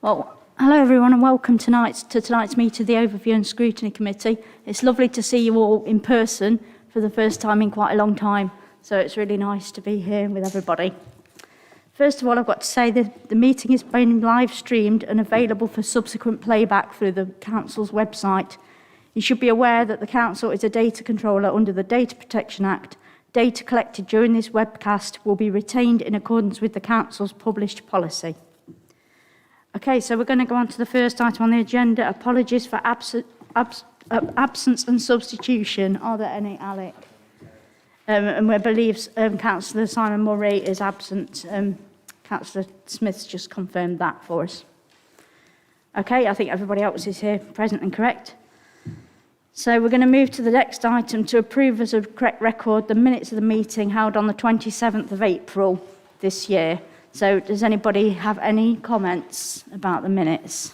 Well, hello everyone and welcome to tonight's meeting of the Overview and Scrutiny Committee. It's lovely to see you all in person for the first time in quite a long time, so it's really nice to be here with everybody. First of all, I've got to say that the meeting is being live streamed and available for subsequent playback through the Council's website. You should be aware that the Council is a data controller under the Data Protection Act. Data collected during this webcast will be retained in accordance with the Council's published policy. Okay, so we're going to go on to the first item on the agenda. Apologies for absence and substitution. Are there any, Alec? And we believe Councillor Simon Murray is absent. Councillor Smith's just confirmed that for us. Okay, I think everybody else is here present and correct. So we're going to move to the next item to approve as a correct record the minutes of the meeting held on the 27th of April this year. So does anybody have any comments about the minutes?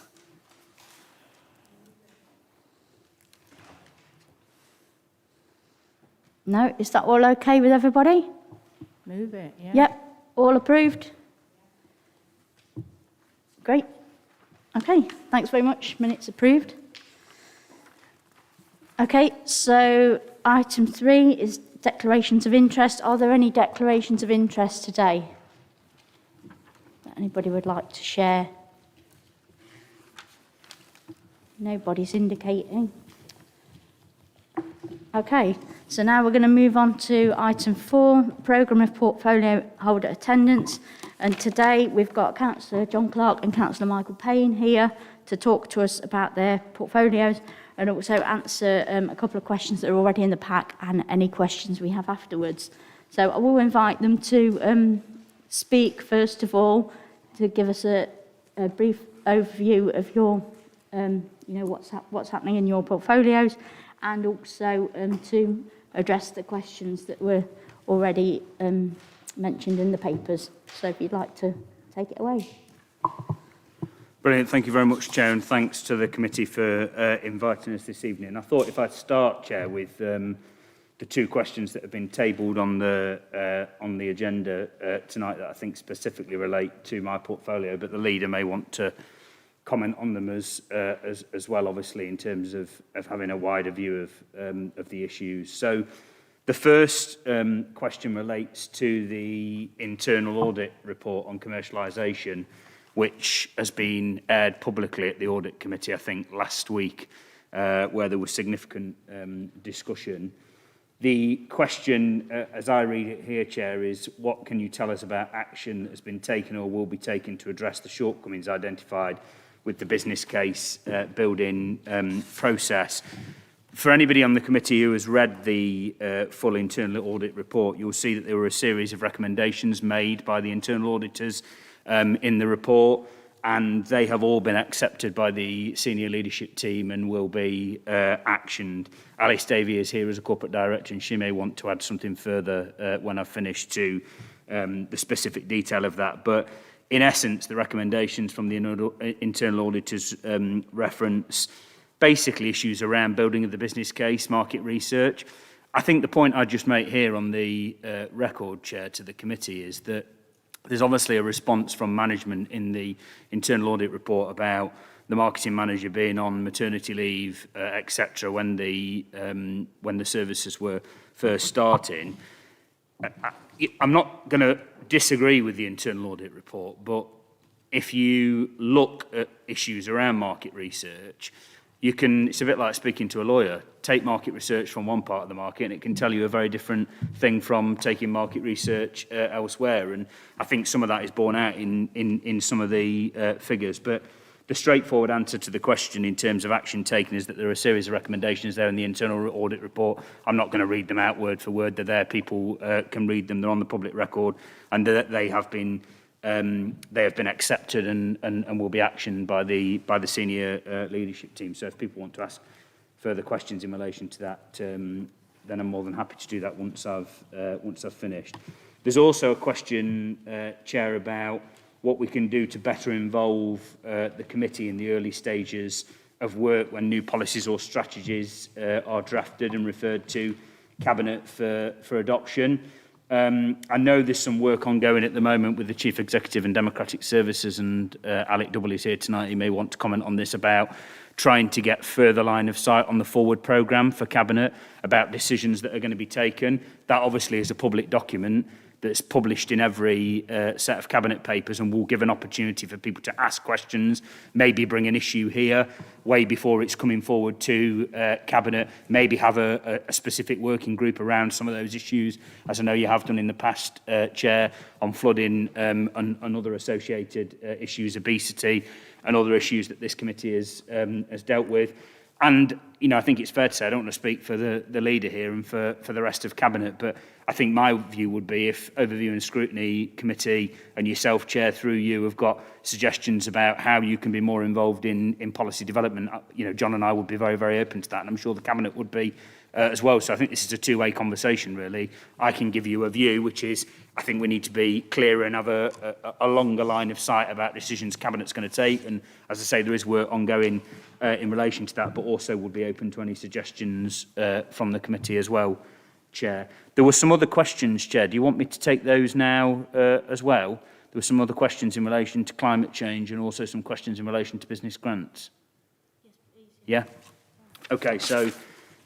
No? Is that all okay with everybody? Move it, yeah. Yep. All approved? Great. Okay, thanks very much. Minutes approved. Okay, so item 3 is declarations of interest. Are there any declarations of interest today that anybody would like to share? Nobody's indicating. Okay, so now we're going to move on to item 4, programme of portfolio holder attendance. And today we've got Councillor John Clark and Councillor Michael Payne here to talk to us about their portfolios and also answer a couple of questions that are already in the pack and any questions we have afterwards. So I will invite them to speak first of all to give us a brief overview of your, what's happening in your portfolios, and also to address the questions that were already mentioned in the papers. So if you'd like to take it away. Brilliant. Thank you very much, Chair, and thanks to the committee for inviting us this evening. I thought if I'd start, Chair, with the 2 questions that have been tabled on the agenda tonight that I think specifically relate to my portfolio, but the leader may want to comment on them as well, obviously, in terms of having a wider view of the issues. So the first question relates to the internal audit report on commercialisation, which has been aired publicly at the Audit Committee, I think, last week, where there was significant discussion. The question, as I read it here, Chair, is what can you tell us about action that has been taken or will be taken to address the shortcomings identified with the business case building process? For anybody on the committee who has read the full internal audit report, you'll see that there were a series of recommendations made by the internal auditors in the report, and they have all been accepted by the senior leadership team and will be actioned. Alice Davey is here as a corporate director, and she may want to add something further when I've finished to the specific detail of that. But in essence, the recommendations from the internal auditors reference basically issues around building of the business case, market research. I think the point I just make here on the record, Chair, to the committee is that there's obviously a response from management in the internal audit report about the marketing manager being on maternity leave, etc., when the services were first starting. I'm not going to disagree with the internal audit report, but if you look at issues around market research, it's a bit like speaking to a lawyer. Take market research from one part of the market and it can tell you a very different thing from taking market research elsewhere. And I think some of that is borne out in some of the figures. But the straightforward answer to the question in terms of action taken is that there are a series of recommendations there in the internal audit report. I'm not going to read them out word for word. They're there. People can read them. They're on the public record. And they have been accepted and will be actioned by the senior leadership team. So if people want to ask further questions in relation to that, then I'm more than happy to do that once I've finished. There's also a question, Chair, about what we can do to better involve the committee in the early stages of work when new policies or strategies are drafted and referred to Cabinet for adoption. I know there's some work ongoing at the moment with the Chief Executive and Democratic Services, and Alec Double is here tonight. He may want to comment on this about trying to get further line of sight on the forward programme for Cabinet about decisions that are going to be taken. That obviously is a public document that's published in every set of Cabinet papers and will give an opportunity for people to ask questions, maybe bring an issue here way before it's coming forward to Cabinet, maybe have a specific working group around some of those issues, as I know you have done in the past, Chair, on flooding and other associated issues, obesity and other issues that this committee has dealt with. And, you know, I think it's fair to say, I don't want to speak for the leader here and for the rest of Cabinet, but I think my view would be if Overview and Scrutiny Committee and yourself, Chair, through you, have got suggestions about how you can be more involved in policy development, you know, John and I would be very, very open to that, and I'm sure the Cabinet would be as well. So I think this is a two-way conversation, really. I can give you a view, which is I think we need to be clearer and have a longer line of sight about decisions Cabinet's going to take. And as I say, there is work ongoing in relation to that, but also would be open to any suggestions from the committee as well, Chair. There were some other questions, Chair. Do you want me to take those now as well? There were some other questions in relation to climate change and also some questions in relation to business grants. Yes, please. Yeah? Okay, so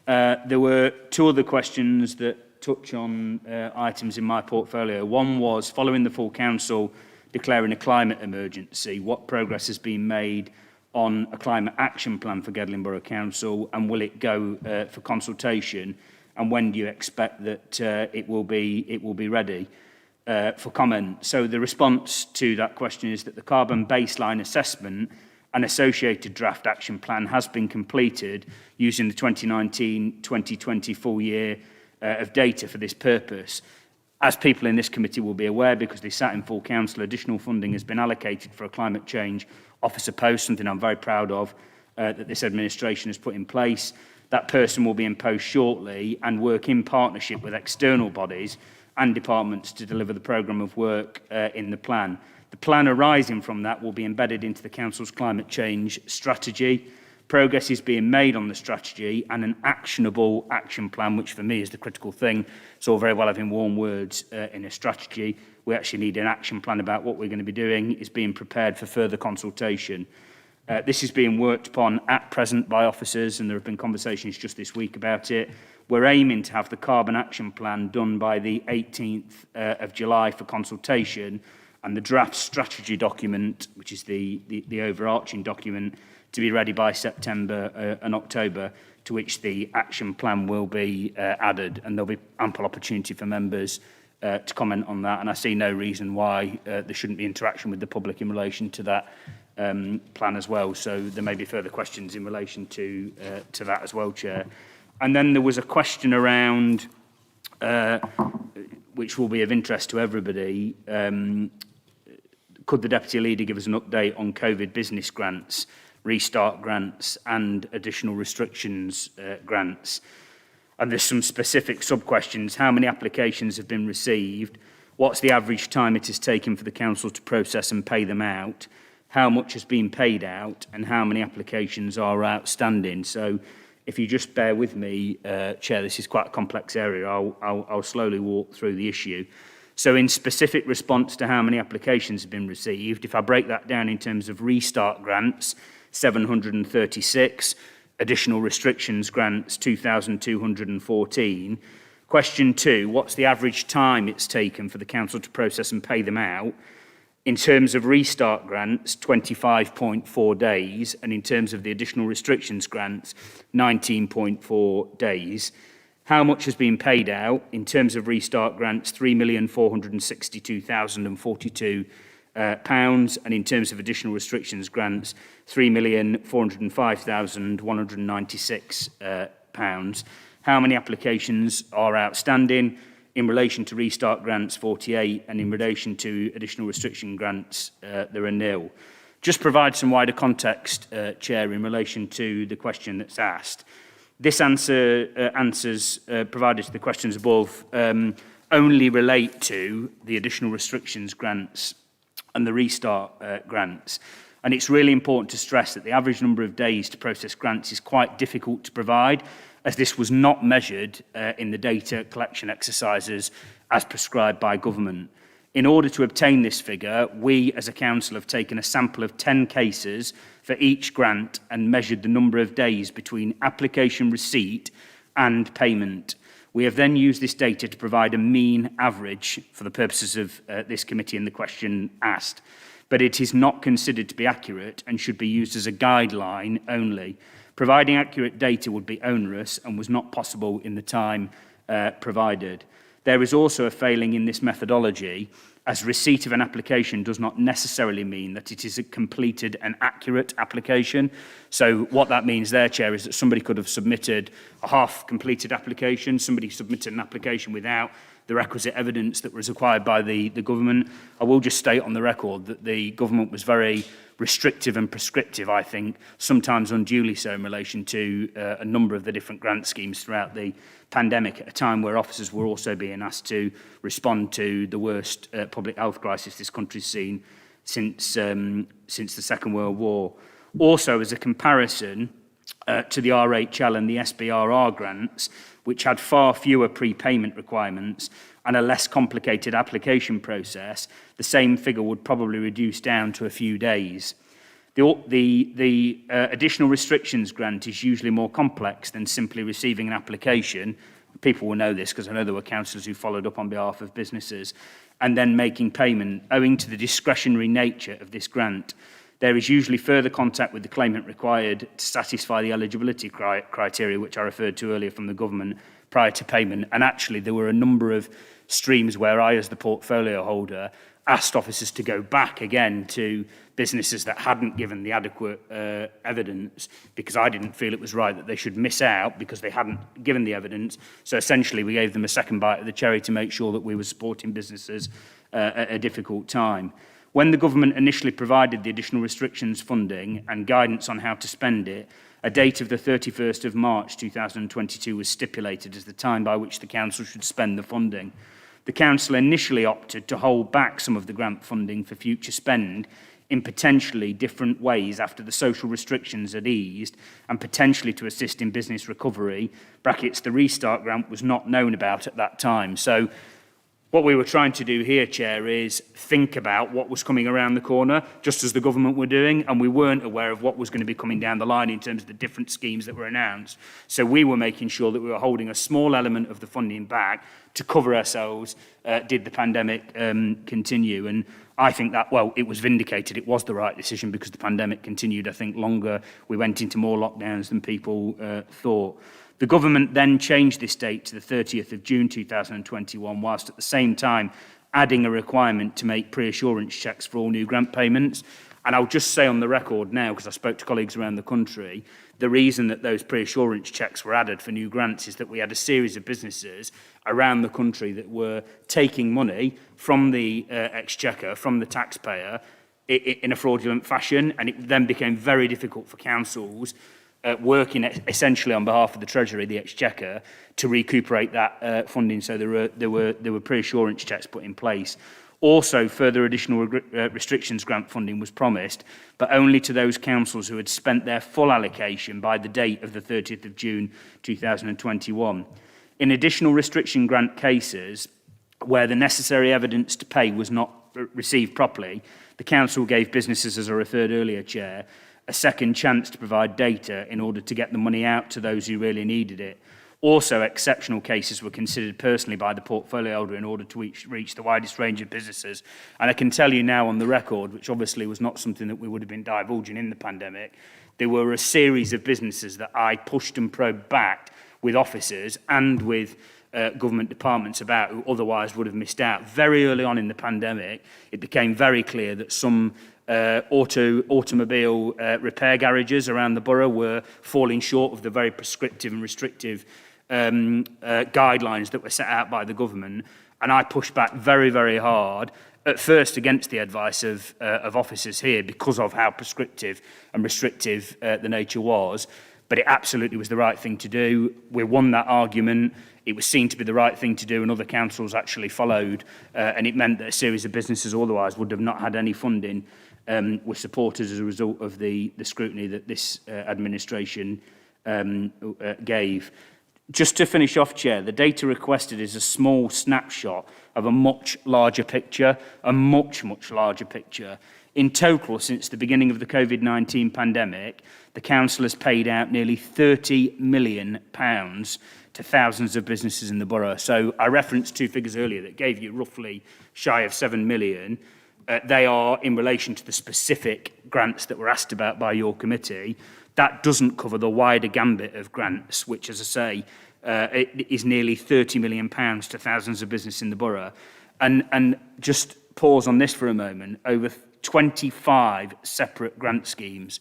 there were two other questions that touch on items in my portfolio. One was, following the full council declaring a climate emergency, what progress has been made on a climate action plan for Gedling Borough Council, and will it go for consultation, and when do you expect that it will be ready for comment? So the response to that question is that the carbon baseline assessment and associated draft action plan has been completed using the 2019-2020 full year of data for this purpose. As people in this committee will be aware, because they sat in full council, additional funding has been allocated for a climate change officer post, something I'm very proud of that this administration has put in place. That person will be in post shortly and work in partnership with external bodies and departments to deliver the programme of work in the plan. The plan arising from that will be embedded into the Council's climate change strategy. Progress is being made on the strategy and an actionable action plan, which for me is the critical thing. It's all very well having warm words in a strategy. We actually need an action plan about what we're going to be doing. It's being prepared for further consultation. This is being worked upon at present by officers, and there have been conversations just this week about it. We're aiming to have the carbon action plan done by the 18th of July for consultation, and the draft strategy document, which is the overarching document, to be ready by September and October, to which the action plan will be added, and there'll be ample opportunity for members to comment on that, and I see no reason why there shouldn't be interaction with the public in relation to that plan as well. So there may be further questions in relation to that as well, Chair. And then there was a question around, which will be of interest to everybody, could the Deputy Leader give us an update on COVID business grants, restart grants and additional restrictions grants? And there's some specific sub-questions. How many applications have been received? What's the average time it has taken for the Council to process and pay them out? How much has been paid out? And how many applications are outstanding? So if you just bear with me, Chair, this is quite a complex area. I'll slowly walk through the issue. So in specific response to how many applications have been received, if I break that down in terms of restart grants, 736, additional restrictions grants, 2,214. Question 2, what's the average time it's taken for the Council to process and pay them out? In terms of restart grants, 25.4 days, and in terms of the additional restrictions grants, 19.4 days. How much has been paid out? In terms of restart grants, £3,462,042, and in terms of additional restrictions grants, £3,405,196. How many applications are outstanding? In relation to restart grants, 48, and in relation to additional restriction grants, there are nil. Just provide some wider context, Chair, in relation to the question that's asked. This answers provided to the questions above only relate to the additional restrictions grants and the restart grants. And it's really important to stress that the average number of days to process grants is quite difficult to provide, as this was not measured in the data collection exercises as prescribed by government. In order to obtain this figure, we as a council have taken a sample of 10 cases for each grant and measured the number of days between application receipt and payment. We have then used this data to provide a mean average for the purposes of this committee and the question asked, but it is not considered to be accurate and should be used as a guideline only. Providing accurate data would be onerous and was not possible in the time provided. There is also a failing in this methodology, as receipt of an application does not necessarily mean that it is a completed and accurate application. So what that means there, Chair, is that somebody could have submitted a half-completed application, somebody submitted an application without the requisite evidence that was required by the government. I will just state on the record that the government was very restrictive and prescriptive, I think, sometimes unduly so in relation to a number of the different grant schemes throughout the pandemic, at a time where officers were also being asked to respond to the worst public health crisis this country's seen since the Second World War. Also, as a comparison to the RHL and the SBRR grants, which had far fewer prepayment requirements and a less complicated application process, the same figure would probably reduce down to a few days. The additional restrictions grant is usually more complex than simply receiving an application. People will know this because I know there were councillors who followed up on behalf of businesses, and then making payment. Owing to the discretionary nature of this grant, there is usually further contact with the claimant required to satisfy the eligibility criteria, which I referred to earlier from the government, prior to payment. And actually, there were a number of streams where I, as the portfolio holder, asked officers to go back again to businesses that hadn't given the adequate evidence, because I didn't feel it was right that they should miss out because they hadn't given the evidence. So essentially, we gave them a second bite of the cherry to make sure that we were supporting businesses at a difficult time. When the government initially provided the additional restrictions funding and guidance on how to spend it, a date of the 31st of March 2022 was stipulated as the time by which the council should spend the funding. The council initially opted to hold back some of the grant funding for future spend in potentially different ways after the social restrictions had eased, and potentially to assist in business recovery. Brackets, the restart grant was not known about at that time. So what we were trying to do here, Chair, is think about what was coming around the corner, just as the government were doing, and we weren't aware of what was going to be coming down the line in terms of the different schemes that were announced. So we were making sure that we were holding a small element of the funding back to cover ourselves did the pandemic continue. And I think that, well, it was vindicated. It was the right decision because the pandemic continued, I think, longer. We went into more lockdowns than people thought. The government then changed this date to the 30th of June 2021, whilst at the same time adding a requirement to make pre-assurance checks for all new grant payments. And I'll just say on the record now, because I spoke to colleagues around the country, the reason that those pre-assurance checks were added for new grants is that we had a series of businesses around the country that were taking money from the exchequer, from the taxpayer, in a fraudulent fashion, and it then became very difficult for councils working essentially on behalf of the Treasury, the Exchequer, to recuperate that funding. So there were pre-assurance checks put in place. Also, further additional restrictions grant funding was promised, but only to those councils who had spent their full allocation by the date of the 30th of June 2021. In additional restriction grant cases, where the necessary evidence to pay was not received properly, the council gave businesses, as I referred earlier, Chair, a second chance to provide data in order to get the money out to those who really needed it. Also, exceptional cases were considered personally by the portfolio holder in order to reach the widest range of businesses. And I can tell you now on the record, which obviously was not something that we would have been divulging in the pandemic, there were a series of businesses that I pushed and probed back with officers and with government departments about who otherwise would have missed out. Very early on in the pandemic, it became very clear that some automobile repair garages around the borough were falling short of the very prescriptive and restrictive guidelines that were set out by the government. And I pushed back very, very hard, at first against the advice of officers here because of how prescriptive and restrictive the nature was. But it absolutely was the right thing to do. We won that argument. It was seen to be the right thing to do, and other councils actually followed. And it meant that a series of businesses otherwise would have not had any funding were supported as a result of the scrutiny that this administration gave. Just to finish off, Chair, the data requested is a small snapshot of a much larger picture, a much, much larger picture. In total, since the beginning of the COVID-19 pandemic, the Council has paid out nearly £30 million to thousands of businesses in the borough. So I referenced two figures earlier that gave you roughly shy of 7 million. They are in relation to the specific grants that were asked about by your committee. That doesn't cover the wider gambit of grants, which, as I say, it is nearly £30 million to thousands of businesses in the borough. And just pause on this for a moment. Over 25 separate grant schemes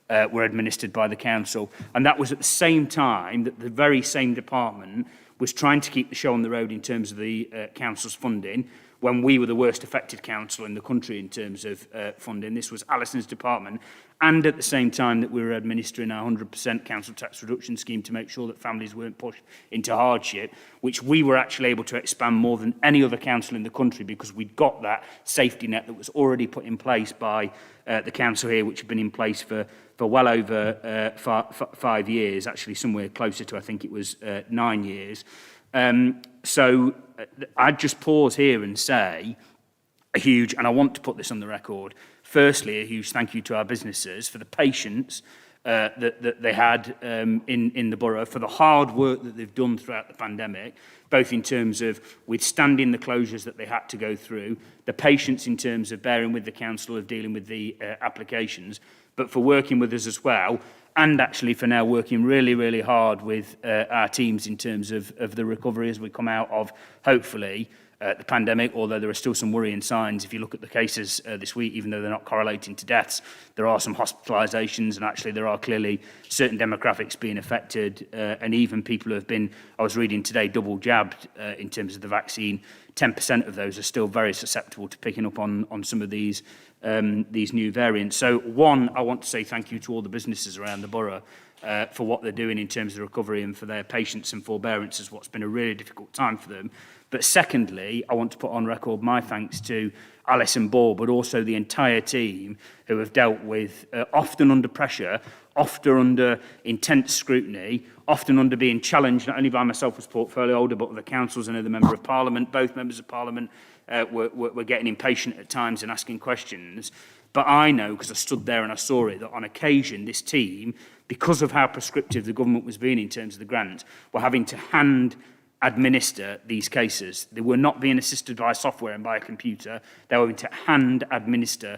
were administered by the council. And that was at the same time that the very same department was trying to keep the show on the road in terms of the council's funding, when we were the worst affected council in the country in terms of funding. This was Alison's department. And at the same time that we were administering our 100% council tax reduction scheme to make sure that families weren't pushed into hardship, which we were actually able to expand more than any other council in the country because we'd got that safety net that was already put in place by the council here, which had been in place for well over 5 years, actually somewhere closer to, I think it was 9 years. So I'd just pause here and say and I want to put this on the record, firstly, a huge thank you to our businesses for the patience that they had in the borough, for the hard work that they've done throughout the pandemic, both in terms of withstanding the closures that they had to go through, the patience in terms of bearing with the council, of dealing with the applications, but for working with us as well, and actually for now working really, really hard with our teams in terms of the recovery as we come out of, hopefully, the pandemic, although there are still some worrying signs. If you look at the cases this week, even though they're not correlating to deaths, there are some hospitalisations, and actually there are clearly certain demographics being affected, and even people who have been, I was reading today, double jabbed in terms of the vaccine. 10% of those are still very susceptible to picking up on some of these new variants. So, one, I want to say thank you to all the businesses around the borough for what they're doing in terms of the recovery and for their patience and forbearance as what's been a really difficult time for them. But secondly, I want to put on record my thanks to Alison Ball, but also the entire team who have dealt with, often under pressure, often under intense scrutiny, often under being challenged not only by myself as portfolio holder, but the councils and other member of Parliament. Both members of Parliament were getting impatient at times and asking questions. But I know, because I stood there and I saw it, that on occasion this team, because of how prescriptive the government was being in terms of the grant, were having to hand administer these cases. They were not being assisted by software and by a computer. They were having to hand administer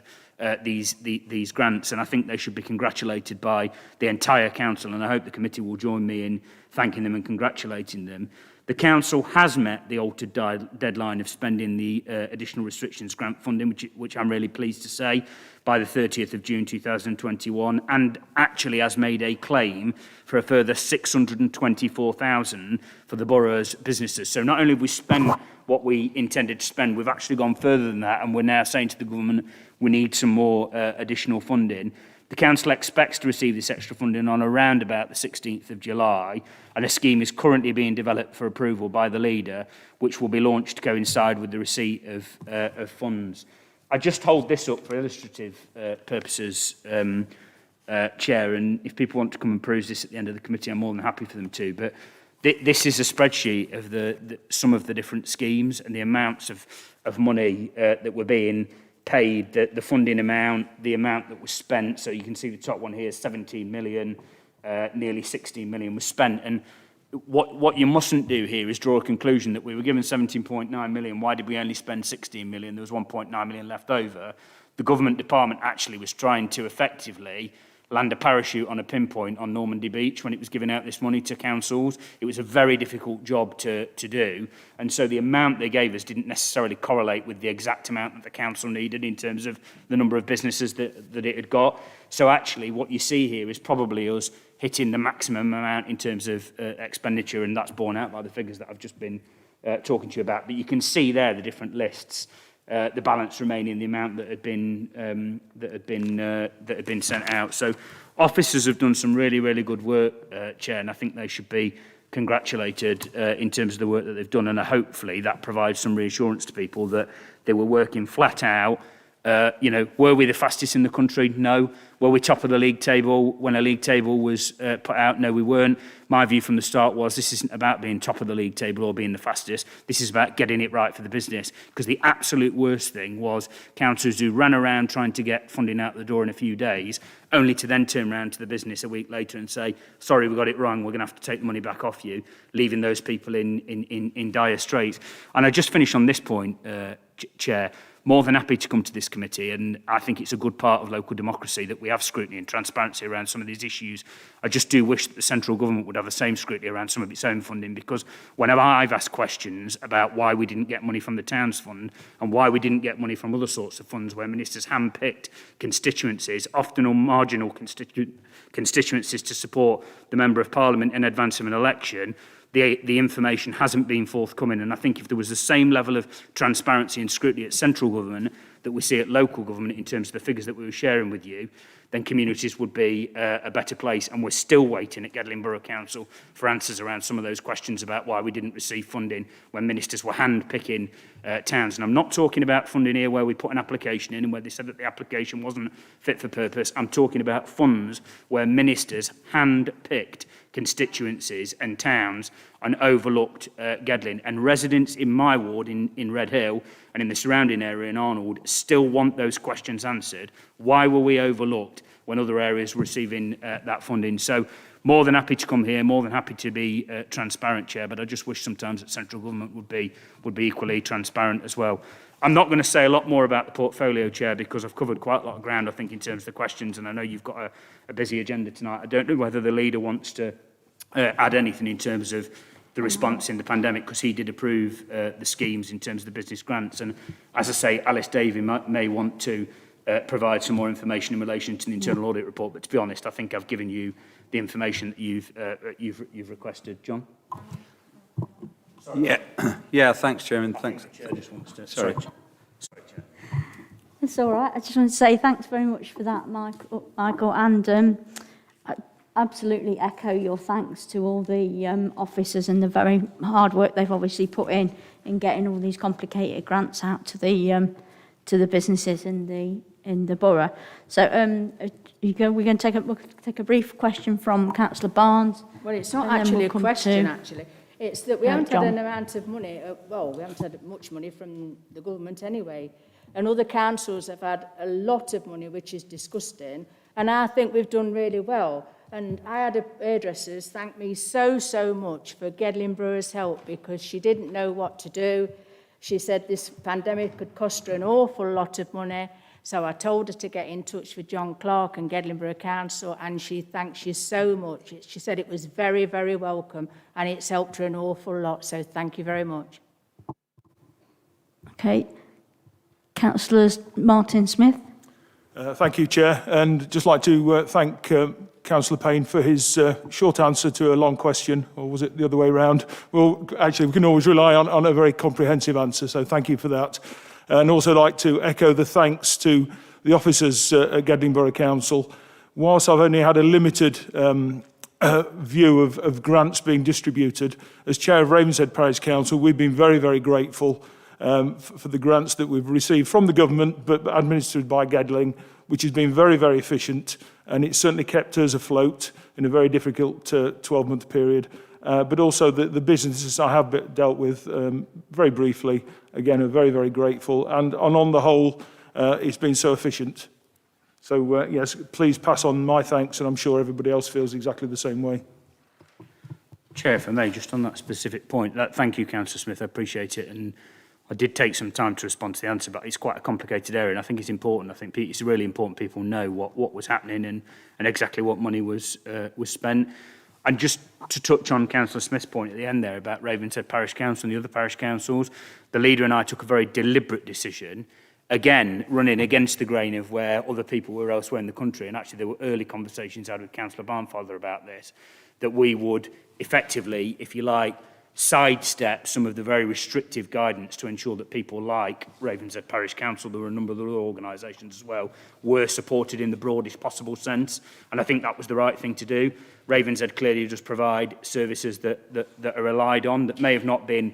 these grants, and I think they should be congratulated by the entire council, and I hope the committee will join me in thanking them and congratulating them. The council has met the altered deadline of spending the additional restrictions grant funding, which I'm really pleased to say, by the 30th of June 2021, and actually has made a claim for a further $624,000 for the borough's businesses. So not only have we spent what we intended to spend, we've actually gone further than that, and we're now saying to the government we need some more additional funding. The council expects to receive this extra funding on around about the 16th of July, and a scheme is currently being developed for approval by the leader, which will be launched to coincide with the receipt of funds. I just hold this up for illustrative purposes, Chair, and if people want to come and peruse this at the end of the committee, I'm more than happy for them to. But this is a spreadsheet of some of the different schemes and the amounts of money that were being paid, the funding amount, the amount that was spent. So you can see the top one here, 17 million, nearly 16 million was spent. And what you mustn't do here is draw a conclusion that we were given 17.9 million. Why did we only spend 16 million? There was 1.9 million left over. The government department actually was trying to effectively land a parachute on a pinpoint on Normandy Beach when it was giving out this money to councils. It was a very difficult job to do. And so the amount they gave us didn't necessarily correlate with the exact amount that the council needed in terms of the number of businesses that it had got. So actually what you see here is probably us hitting the maximum amount in terms of expenditure, and that's borne out by the figures that I've just been talking to you about. But you can see there the different lists. The balance remaining, the amount that had been sent out. So officers have done some really, really good work, Chair, and I think they should be congratulated in terms of the work that they've done, and hopefully that provides some reassurance to people that they were working flat out Were we the fastest in the country? No. Were we top of the league table when a league table was put out? No, we weren't. My view from the start was this isn't about being top of the league table or being the fastest. This is about getting it right for the business. Because the absolute worst thing was councillors who ran around trying to get funding out the door in a few days, only to then turn around to the business a week later and say, sorry, we got it wrong, we're going to have to take the money back off you, leaving those people in dire straits. And I just finish on this point, Chair. More than happy to come to this committee, and I think it's a good part of local democracy that we have scrutiny and transparency around some of these issues. I just do wish that the central government would have the same scrutiny around some of its own funding, because whenever I've asked questions about why we didn't get money from the Towns Fund and why we didn't get money from other sorts of funds where ministers hand-picked constituencies, often unmarginal constituencies to support the Member of Parliament in advance of an election, the information hasn't been forthcoming. And I think if there was the same level of transparency and scrutiny at central government that we see at local government in terms of the figures that we were sharing with you, then communities would be a better place. And we're still waiting at Gedling Borough Council for answers around some of those questions about why we didn't receive funding when ministers were hand-picking towns. And I'm not talking about funding here where we put an application in and where they said that the application wasn't fit for purpose. I'm talking about funds where ministers hand-picked constituencies and towns and overlooked Gedling. And residents in my ward in Red Hill and in the surrounding area in Arnold still want those questions answered. Why were we overlooked when other areas were receiving that funding? So more than happy to come here, more than happy to be transparent, Chair, but I just wish sometimes that central government would be equally transparent as well. I'm not going to say a lot more about the portfolio, Chair, because I've covered quite a lot of ground, I think, in terms of the questions, and I know you've got a busy agenda tonight. I don't know whether the leader wants to add anything in terms of the response in the pandemic, because he did approve the schemes in terms of the business grants. And as I say, Alice Davey may want to provide some more information in relation to the internal audit report. But to be honest, I think I've given you the information that you've requested. John? Yeah. Thanks, Chairman. Thanks. Chair just wants to, sorry, Chair. It's all right. I just want to say thanks very much for that, Michael, and I absolutely echo your thanks to all the officers and the very hard work they've obviously put in getting all these complicated grants out to the businesses in the borough. So we're going to take a brief question from Councillor Barnes. Well, it's not actually a question, actually. It's that we haven't John. had an amount of money, we haven't had much money from the government anyway. And other councils have had a lot of money, which is disgusting. And I think we've done really well. And I had a hairdressers thank me so much for Gedling Brewer's help, because she didn't know what to do. She said this pandemic could cost her an awful lot of money. So I told her to get in touch with John Clark and Gedling Borough Council, and she thanks you so much. She said it was very, very welcome, and it's helped her an awful lot. So thank you very much. Okay. Councillor Martin Smith. Thank you, Chair, and just like to thank Councillor Payne for his short answer to a long question, or was it the other way around? Well, actually, we can always rely on a very comprehensive answer, so thank you for that. And also like to echo the thanks to the officers at Gedling Borough Council. Whilst I've only had a limited view of grants being distributed, as Chair of Ravenshead Parish Council, we've been very, very grateful for the grants that we've received from the government, but administered by Gedling, which has been very, very efficient, and it's certainly kept us afloat in a very difficult 12-month period. But also the businesses I have dealt with very briefly, again, are very, very grateful. And on the whole, it's been so efficient. So, yes, please pass on my thanks, and I'm sure everybody else feels exactly the same way. Chair, if I may, just on that specific point, thank you, Councillor Smith, I appreciate it. And I did take some time to respond to the answer, but it's quite a complicated area, and I think it's important. I think it's really important people know what was happening and exactly what money was spent. And just to touch on Councillor Smith's point at the end there about Ravenshead Parish Council and the other parish councils, the leader and I took a very deliberate decision, again, running against the grain of where other people were elsewhere in the country, and actually there were early conversations I had with Councillor Barnfather about this, that we would effectively, if you like, sidestep some of the very restrictive guidance to ensure that people like Ravenshead Parish Council, there were a number of other organisations as well, were supported in the broadest possible sense. And I think that was the right thing to do. Ravenshead clearly does provide services that are relied on, that may have not been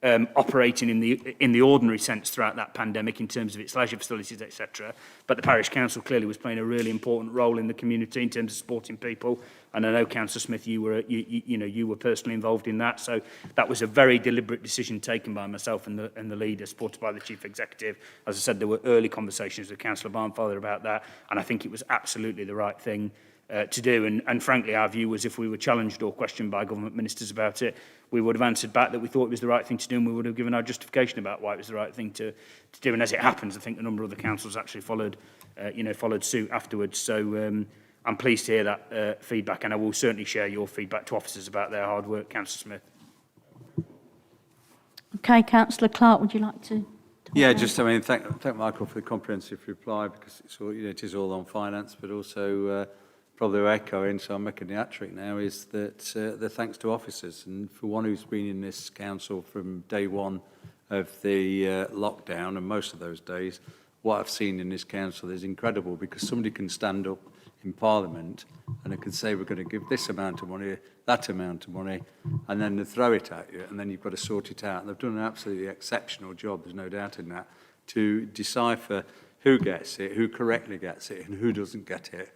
operating in the ordinary sense throughout that pandemic in terms of its leisure facilities, etc. But the parish council clearly was playing a really important role in the community in terms of supporting people. And I know, Councillor Smith, you were personally involved in that. So that was a very deliberate decision taken by myself and the leader, supported by the Chief Executive. As I said, there were early conversations with Councillor Barnfather about that, and I think it was absolutely the right thing to do. And frankly, our view was if we were challenged or questioned by government ministers about it, we would have answered back that we thought it was the right thing to do, and we would have given our justification about why it was the right thing to do. And as it happens, I think a number of the councils actually followed suit afterwards. So I'm pleased to hear that feedback, and I will certainly share your feedback to officers about their hard work. Councillor Smith. Okay, Councillor Clark, would you like to? Yeah, just, I mean, thank Michael for the comprehensive reply, because it's all, it is all on finance, but also probably echoing, so I'm making the hat-trick now, is that the thanks to officers. And for one who's been in this council from day one of the lockdown, and most of those days, what I've seen in this council is incredible, because somebody can stand up in Parliament and they can say we're going to give this amount of money, that amount of money, and then they throw it at you, and then you've got to sort it out. And they've done an absolutely exceptional job, there's no doubt in that, to decipher who gets it, who correctly gets it, and who doesn't get it.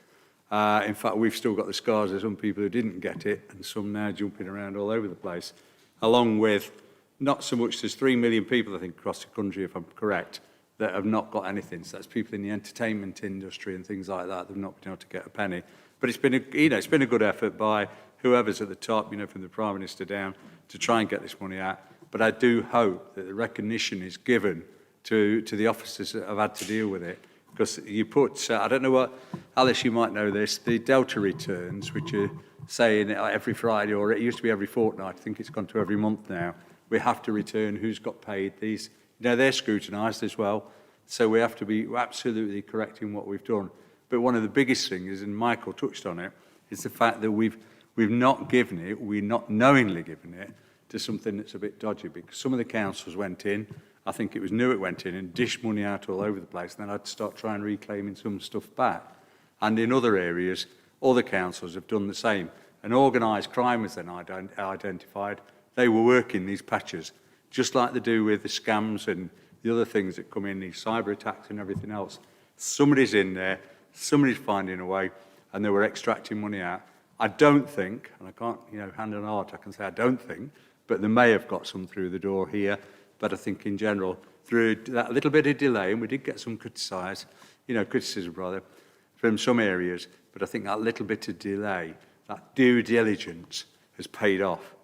In fact, we've still got the scars of some people who didn't get it, and some now jumping around all over the place, along with not so much, there's 3 million people, I think, across the country, if I'm correct, that have not got anything. So that's people in the entertainment industry and things like that. They've not been able to get a penny. But it's been it's been a good effort by whoever's at the top, from the Prime Minister down, to try and get this money out. But I do hope that the recognition is given to the officers that have had to deal with it. Because you put, I don't know what, Alice, you might know this, the Delta returns, which are saying every Friday, or it used to be every fortnight, I think it's gone to every month now, we have to return who's got paid. These, they're scrutinised as well, so we have to be absolutely correcting what we've done. But one of the biggest things, and Michael touched on it, is the fact that we've not given it, we're not knowingly given it, to something that's a bit dodgy, because some of the councils went in, I think it was new it went in, and dished money out all over the place, and then I'd start trying reclaiming some stuff back. And in other areas, other councils have done the same. And organised crime was then identified. They were working these patches, just like they do with the scams and the other things that come in, these cyber attacks and everything else. Somebody's in there, somebody's finding a way, and they were extracting money out. I don't think, and I can't, hand on heart, I can say I don't think, but they may have got some through the door here. But I think in general, through that little bit of delay, and we did get some criticism from some areas, but I think that little bit of delay, that due diligence has paid off,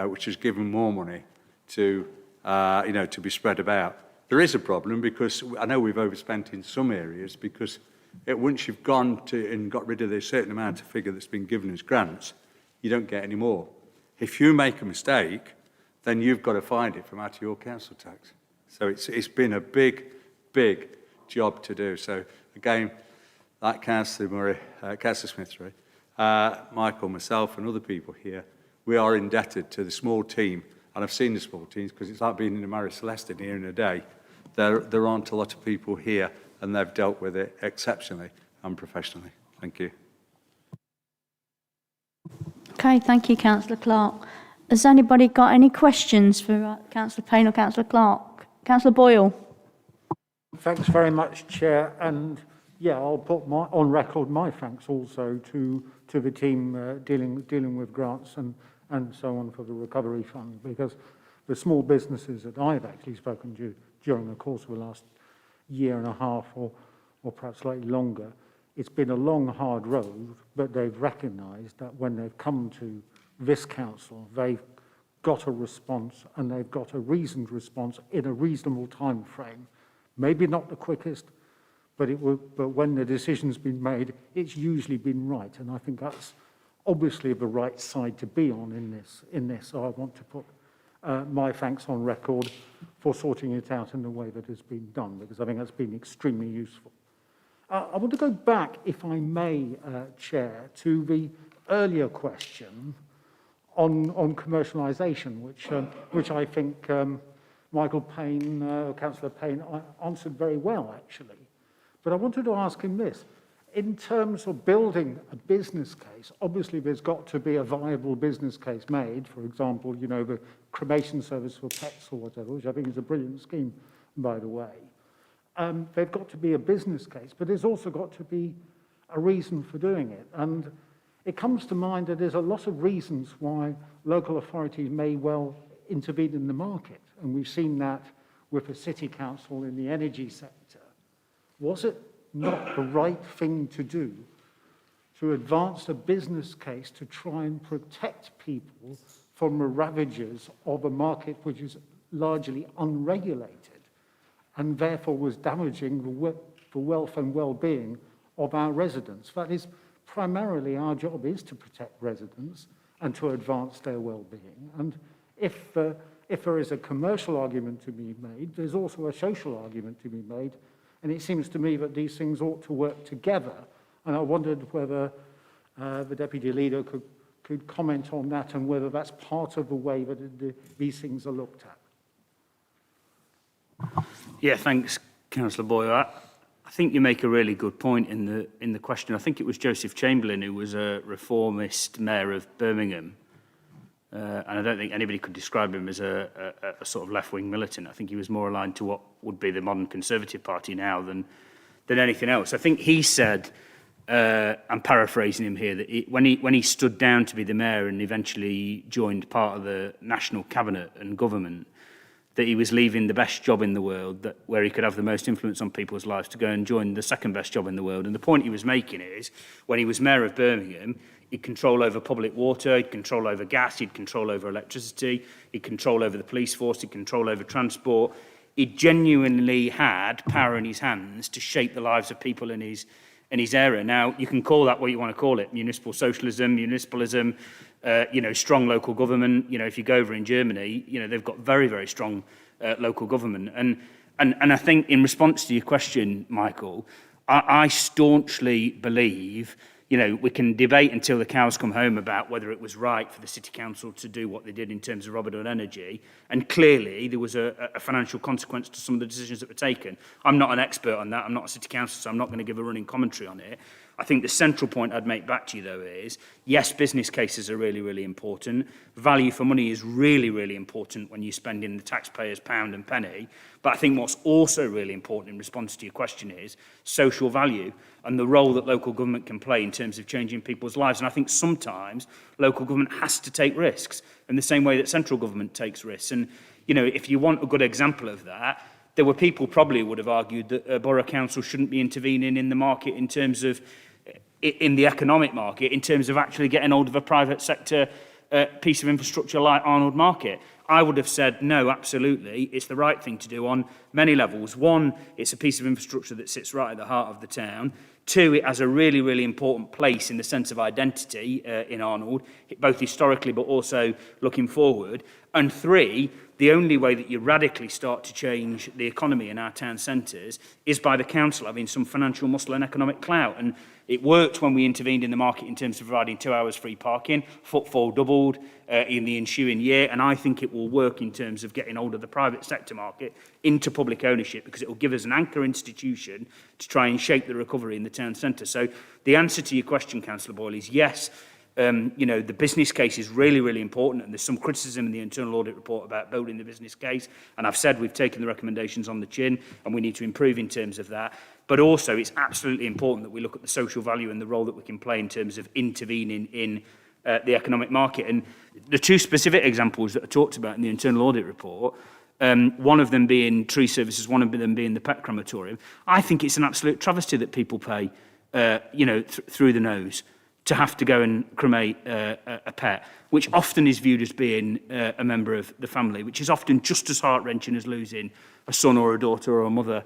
which has given more money to, to be spread about. There is a problem, because I know we've overspent in some areas, because once you've gone to and got rid of the certain amount of figure that's been given as grants, you don't get any more. If you make a mistake, then you've got to find it from out of your council tax. So it's been a big, big job to do. So again, like Councillor Smith, Michael, myself and other people here, we are indebted to the small team, and I've seen the small teams, because it's like being in a Maris Celeste here in a day. There aren't a lot of people here, and they've dealt with it exceptionally and professionally. Thank you. Okay, thank you, Councillor Clark. Has anybody got any questions for Councillor Payne or Councillor Clark? Councillor Boyle. Thanks very much, Chair. And yeah, I'll put on record my thanks also to the team dealing with grants and so on for the recovery fund, because the small businesses that I've actually spoken to during the course of the last year and a half or perhaps slightly longer, it's been a long, hard road, but they've recognised that when they've come to this council, they've got a response, and they've got a reasoned response in a reasonable time frame. Maybe not the quickest, but when the decision's been made, it's usually been right, and I think that's obviously the right side to be on in this. So I want to put my thanks on record for sorting it out in the way that has been done, because I think that's been extremely useful. I want to go back, if I may, Chair, to the earlier question on commercialisation, which I think Michael Payne, Councillor Payne, answered very well, actually. But I wanted to ask him this. in terms of building a business case, obviously there's got to be a viable business case made. For example, you know, the cremation service for pets or whatever, which I think is a brilliant scheme, by the way. There's got to be a business case, but there's also got to be a reason for doing it. And it comes to mind that there's a lot of reasons why local authorities may well intervene in the market. And we've seen that with the city council in the energy sector. Was it not the right thing to do to advance a business case to try and protect people from the ravages of a market which is largely unregulated and therefore was damaging the wealth and well-being of our residents? That is primarily our job, is to protect residents and to advance their well-being. And if there is a commercial argument to be made, there's also a social argument to be made. And it seems to me that these things ought to work together. And I wondered whether the Deputy Leader could comment on that and whether that's part of the way that these things are looked at. Yeah, thanks, Councillor Boyle. I think you make a really good point in the question. I think it was Joseph Chamberlain who was a reformist mayor of Birmingham. And I don't think anybody could describe him as a sort of left-wing militant. I think he was more aligned to what would be the modern Conservative Party now than anything else. I think he said, I'm paraphrasing him here, that when he stood down to be the mayor and eventually joined part of the national cabinet and government, that he was leaving the best job in the world, where he could have the most influence on people's lives, to go and join the second best job in the world. And the point he was making is, when he was mayor of Birmingham, he'd control over public water, he'd control over gas, he'd control over electricity, he'd control over the police force, he'd control over transport. He genuinely had power in his hands to shape the lives of people in his area. Now, you can call that what you want to call it: municipal socialism, municipalism, strong local government. You know, if you go over in Germany, you know, they've got very, very strong local government. And I think, in response to your question, Michael, I staunchly believe, you know, we can debate until the cows come home about whether it was right for the City Council to do what they did in terms of Robert Hood Energy. And clearly there was a financial consequence to some of the decisions that were taken. I'm not an expert on that. I'm not a City Council, so I'm not going to give a running commentary on it. I think the central point I'd make back to you, though, is, yes, business cases are really, really important. Value for money is really, really important when you're spending the taxpayers' pound and penny. But I think what's also really important in response to your question is social value and the role that local government can play in terms of changing people's lives. And I think sometimes local government has to take risks in the same way that central government takes risks. And, you know, if you want a good example of that, there were people probably would have argued that a borough council shouldn't be intervening in the market in terms of, in the economic market, in terms of actually getting hold of a private sector piece of infrastructure like Arnold Market. I would have said, no, absolutely, it's the right thing to do on many levels. One, it's a piece of infrastructure that sits right at the heart of the town. Two, it has a really, really important place in the sense of identity in Arnold, both historically but also looking forward. And three, the only way that you radically start to change the economy in our town centres is by the council having some financial muscle and economic clout. And it worked when we intervened in the market in terms of providing 2 hours free parking. Footfall doubled in the ensuing year, and I think it will work in terms of getting hold of the private sector market into public ownership, because it will give us an anchor institution to try and shape the recovery in the town centre. So the answer to your question, Councillor Boyle, is yes. The business case is really, really important, and there's some criticism in the internal audit report about building the business case, and I've said we've taken the recommendations on the chin and we need to improve in terms of that. But also it's absolutely important that we look at the social value and the role that we can play in terms of intervening in the economic market. And the two specific examples that are talked about in the internal audit report, one of them being tree services, one of them being the pet crematorium, I think it's an absolute travesty that people pay through the nose to have to go and cremate a pet, which often is viewed as being a member of the family, which is often just as heart-wrenching as losing a son or a daughter or a mother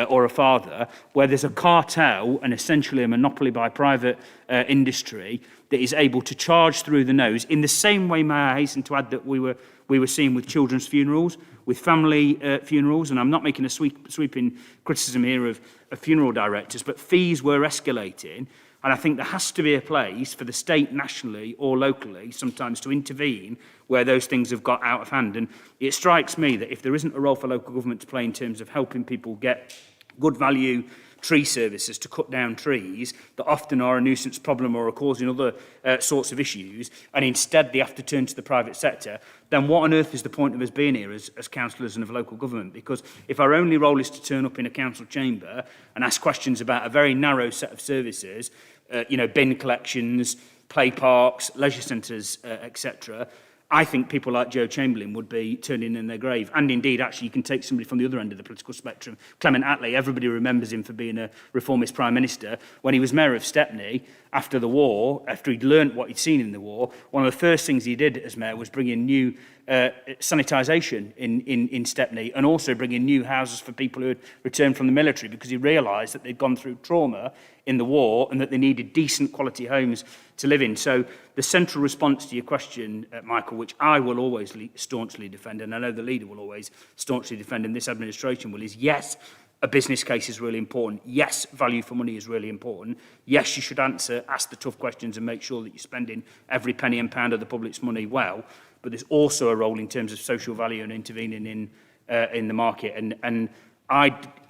or a father, where there's a cartel and essentially a monopoly by private industry that is able to charge through the nose. In the same way, may I hasten to add, that we were seeing with children's funerals, with family funerals, and I'm not making a sweeping criticism here of funeral directors, but fees were escalating. And I think there has to be a place for the state nationally or locally sometimes to intervene where those things have got out of hand. And it strikes me that if there isn't a role for local government to play in terms of helping people get good value tree services to cut down trees that often are a nuisance problem or are causing other sorts of issues, and instead they have to turn to the private sector, then what on earth is the point of us being here as councillors and of local government? Because if our only role is to turn up in a council chamber and ask questions about a very narrow set of services, bin collections, play parks, leisure centres, etc., I think people like Joe Chamberlain would be turning in their grave. And indeed, actually, you can take somebody from the other end of the political spectrum. Clement Attlee, everybody remembers him for being a reformist Prime Minister. When he was Mayor of Stepney, after the war, after he'd learnt what he'd seen in the war, one of the first things he did as Mayor was bring in new sanitisation in Stepney, and also bring in new houses for people who had returned from the military, because he realised that they'd gone through trauma in the war and that they needed decent quality homes to live in. So the central response to your question, Michael, which I will always staunchly defend, and I know the leader will always staunchly defend, and this administration will, is yes, a business case is really important. Yes, value for money is really important. Yes, you should ask the tough questions and make sure that you're spending every penny and pound of the public's money well. But there's also a role in terms of social value and intervening in the market. And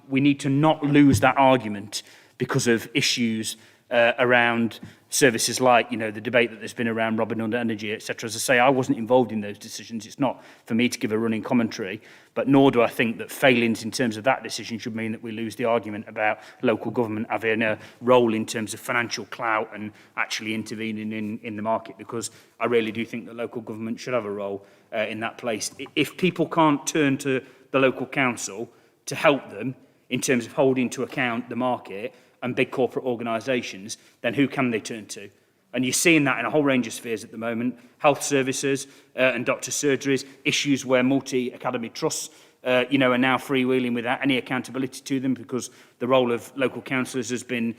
we need to not lose that argument because of issues around services like, the debate that there's been around Robin Hood Energy, etc. As I say, I wasn't involved in those decisions. It's not for me to give a running commentary, but nor do I think that failings in terms of that decision should mean that we lose the argument about local government having a role in terms of financial clout and actually intervening in the market, because I really do think that local government should have a role in that place. If people can't turn to the local council to help them in terms of holding to account the market and big corporate organisations, then who can they turn to? And you're seeing that in a whole range of spheres at the moment: health services and doctor surgeries, issues where multi-academy trusts are now freewheeling without any accountability to them because the role of local councillors has been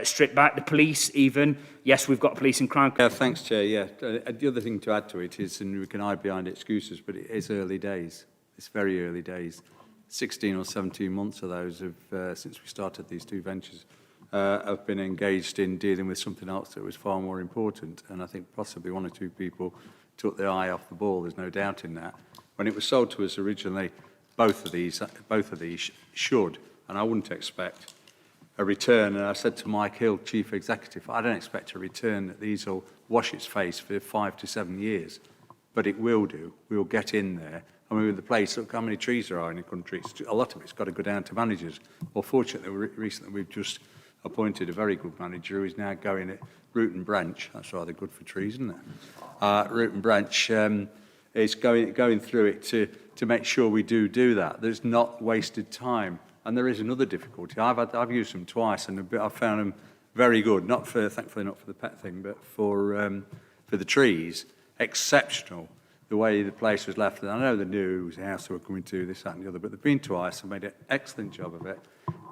stripped back. The police even. Yes, we've got police and crime. Yeah, thanks, Chair. Yeah, the other thing to add to it is, and we can hide behind excuses, but it is early days. It's very early days. 16 or 17 months of those since we started these two ventures. Have been engaged in dealing with something else that was far more important, and I think possibly one or two people took their eye off the ball. There's no doubt in that. When it was sold to us originally, both of these should, and I wouldn't expect a return. And I said to Mike Hill, Chief Executive, I don't expect a return that these will wash its face for 5 to 7 years, but it will do. We'll get in there. I mean, with the place, look how many trees there are in the country. A lot of it's got to go down to managers. Well, fortunately, recently we've just appointed a very good manager who is now going at root and branch. That's rather good for trees, isn't it? Root and branch is going through it to make sure we do that. There's not wasted time. And there is another difficulty. I've used them twice, and I've found them very good. Thankfully not for the pet thing, but for the trees. Exceptional, the way the place was left. And I know they knew it was a house they were coming to, this, that, and the other, but they've been twice and made an excellent job of it.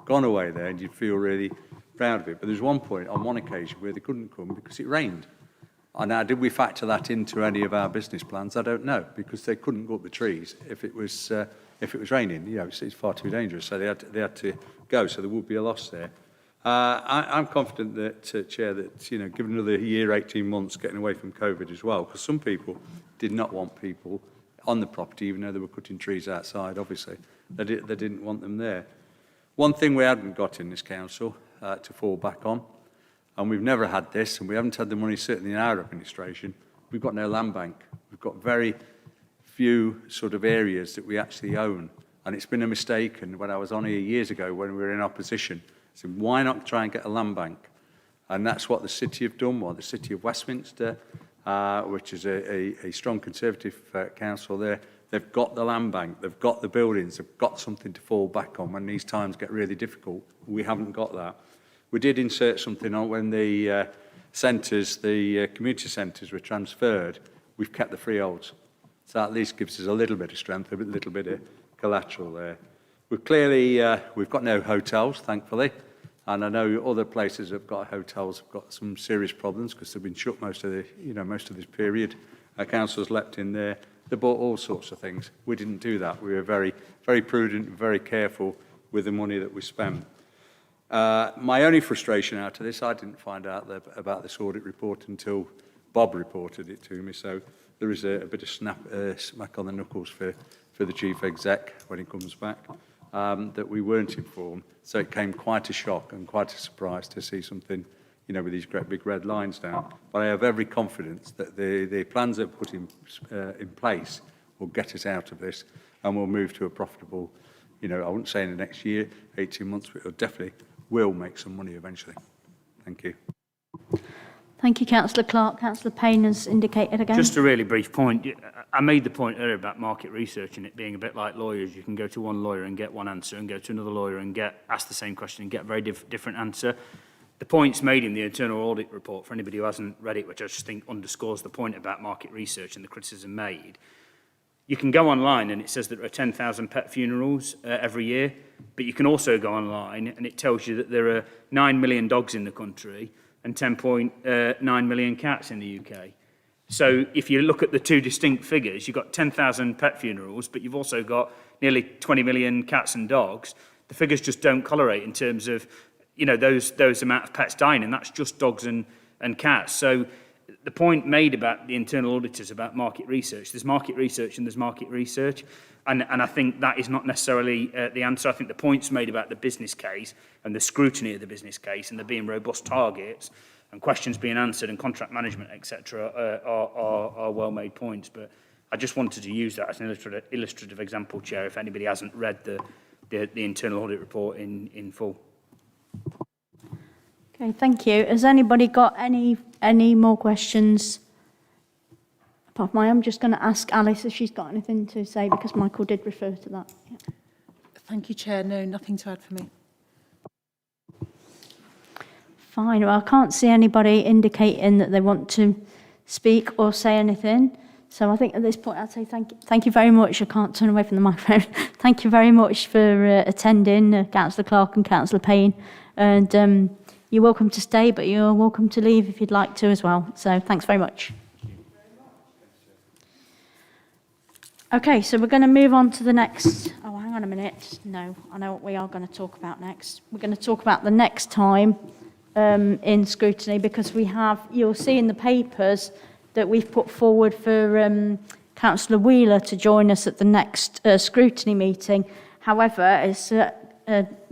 Gone away there, and you'd feel really proud of it. But there's one point on one occasion where they couldn't come because it rained. And now, did we factor that into any of our business plans? I don't know, because they couldn't go up the trees if it was raining. It's far too dangerous, so they had to go. So there would be a loss there. I'm confident that, Chair, that given another year, 18 months, getting away from COVID as well, because some people did not want people on the property, even though they were cutting trees outside. Obviously, they didn't want them there. One thing we hadn't got in this council to fall back on, and we've never had this, and we haven't had the money certainly in our administration, we've got no land bank. We've got very few sort of areas that we actually own, and it's been a mistake. And when I was on here years ago when we were in opposition, I said, why not try and get a land bank? And that's what the city have done, or the city of Westminster, which is a strong Conservative council there. They've got the land bank, they've got the buildings, they've got something to fall back on when these times get really difficult. We haven't got that. We did insert something on when the centres, the community centres were transferred. We've kept the freeholds. So at least gives us a little bit of strength, a little bit of collateral there. We've got no hotels, thankfully. And I know other places have got hotels have got some serious problems because they've been shut most of this period. Our council's leapt in there. They bought all sorts of things. We didn't do that. We were very, very prudent, very careful with the money that we spent. My only frustration out of this, I didn't find out about this audit report until Bob reported it to me. So there is a bit of smack on the knuckles for the chief exec when he comes back. that we weren't informed. So it came quite a shock and quite a surprise to see something, you know, with these great big red lines down. But I have every confidence that the plans that are put in place will get us out of this and we'll move to a profitable, you know, I wouldn't say in the next year, 18 months, but it definitely will make some money eventually. Thank you. Thank you, Councillor Clark. Councillor Payne has indicated again. Just a really brief point. I made the point earlier about market research and it being a bit like lawyers. You can go to one lawyer and get one answer and go to another lawyer and ask the same question and get a very different answer. The points made in the internal audit report, for anybody who hasn't read it, which I just think underscores the point about market research and the criticism made, you can go online and it says that there are 10,000 pet funerals every year, but you can also go online and it tells you that there are 9 million dogs in the country and 10.9 million cats in the UK. So if you look at the two distinct figures, you've got 10,000 pet funerals, but you've also got nearly 20 million cats and dogs. The figures just don't correlate in terms of, you know, those amount of pets dying, and that's just dogs and cats. So the point made about the internal auditors about market research, there's market research and there's market research. And I think that is not necessarily the answer. I think the points made about the business case and the scrutiny of the business case and there being robust targets and questions being answered and contract management, etc., are well-made points. But I just wanted to use that as an illustrative example, Chair, if anybody hasn't read the internal audit report in full. Okay, thank you. Has anybody got any more questions? Apart from I'm just going to ask Alice if she's got anything to say because Michael did refer to that. Yeah. Thank you, Chair. No, nothing to add for me. Fine. Well, I can't see anybody indicating that they want to speak or say anything. So I think at this point I'd say thank you very much. I can't turn away from the microphone. Thank you very much for attending, Councillor Clark and Councillor Payne. And you're welcome to stay, but you're welcome to leave if you'd like to as well. So thanks very much. Okay, so we're going to move on to the next. Oh, hang on a minute. No, I know what we are going to talk about next. We're going to talk about the next time in scrutiny because you'll see in the papers that we've put forward for Councillor Wheeler to join us at the next scrutiny meeting. However, it's a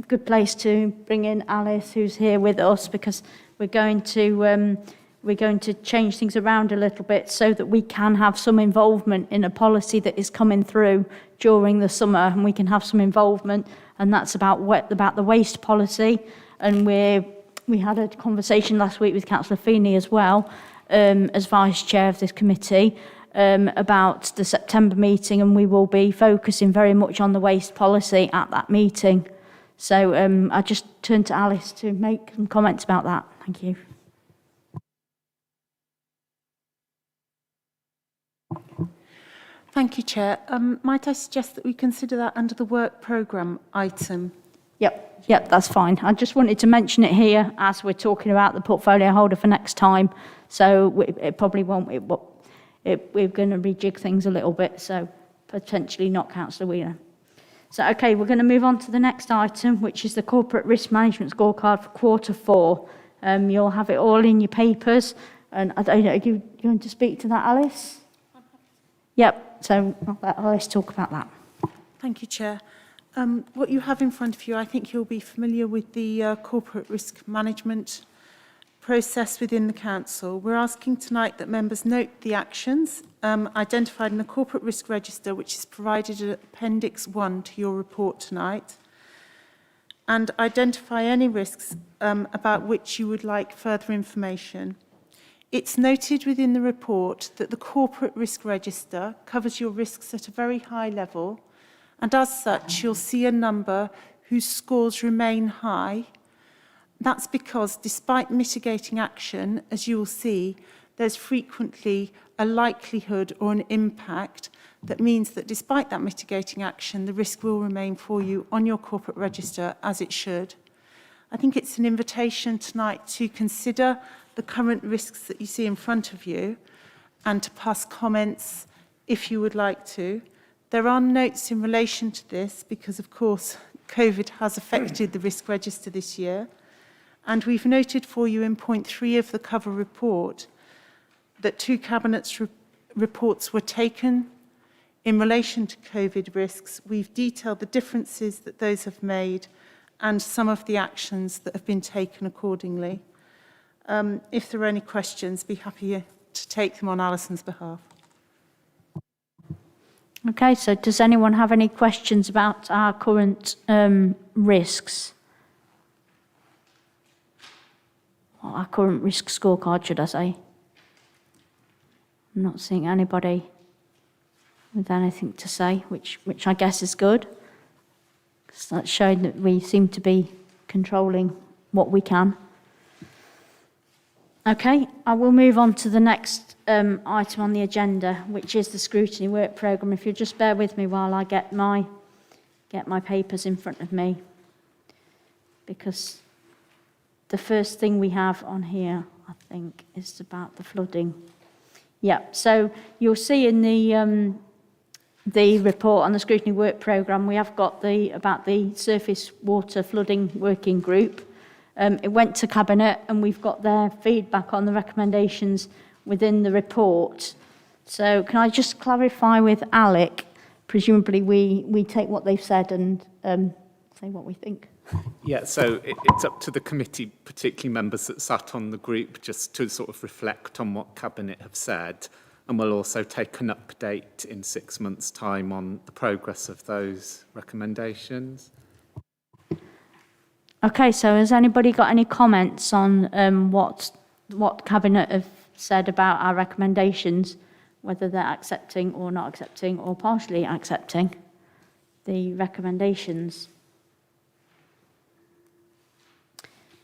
good place to bring in Alice, who's here with us, because we're going to change things around a little bit so that we can have some involvement in a policy that is coming through during the summer, and we can have some involvement, and that's about the waste policy. And we had a conversation last week with Councillor Feeney as well, as Vice Chair of this committee, about the September meeting, and we will be focusing very much on the waste policy at that meeting. So I just turn to Alice to make some comments about that. Thank you. Thank you, Chair. Might I suggest that we consider that under the work programme item? Yep, that's fine. I just wanted to mention it here as we're talking about the portfolio holder for next time. So it probably won't. We're going to rejig things a little bit, so potentially not Councillor Wheeler. So, okay, we're going to move on to the next item, which is the Corporate Risk Management Scorecard for Q4. You'll have it all in your papers. And I don't know, are you going to speak to that, Alice? Yep, so I'll let Alice talk about that. Thank you, Chair. What you have in front of you, I think you'll be familiar with the corporate risk management process within the Council. We're asking tonight that members note the actions identified in the Corporate Risk Register, which is provided at Appendix 1 to your report tonight, and identify any risks about which you would like further information. It's noted within the report that the Corporate Risk Register covers your risks at a very high level, and as such, you'll see a number whose scores remain high. That's because despite mitigating action, as you will see, there's frequently a likelihood or an impact that means that despite that mitigating action, the risk will remain for you on your corporate register as it should. I think it's an invitation tonight to consider the current risks that you see in front of you and to pass comments if you would like to. There are notes in relation to this because, of course, COVID has affected the risk register this year. And we've noted for you in point 3 of the cover report that 2 Cabinet's reports were taken In relation to COVID risks, we've detailed the differences that those have made and some of the actions that have been taken accordingly. If there are any questions, be happy to take them on Alison's behalf. Okay, so does anyone have any questions about our current risks? Or our current risk scorecard, should I say? I'm not seeing anybody with anything to say, which I guess is good, because that's showing that we seem to be controlling what we can. Okay, I will move on to the next item on the agenda, which is the scrutiny work programme. If you'll just bear with me while I get my papers in front of me, because the first thing we have on here, I think, is about the flooding. Yeah, so you'll see in the report on the scrutiny work programme, we have got about the surface water flooding working group. It went to Cabinet, and we've got their feedback on the recommendations within the report. So can I just clarify with Alec? Presumably we take what they've said and say what we think. Yeah, so it's up to the committee, particularly members that sat on the group, just to sort of reflect on what Cabinet have said. And we'll also take an update in 6 months' time on the progress of those recommendations. Okay, so has anybody got any comments on what Cabinet have said about our recommendations, whether they're accepting or not accepting or partially accepting the recommendations?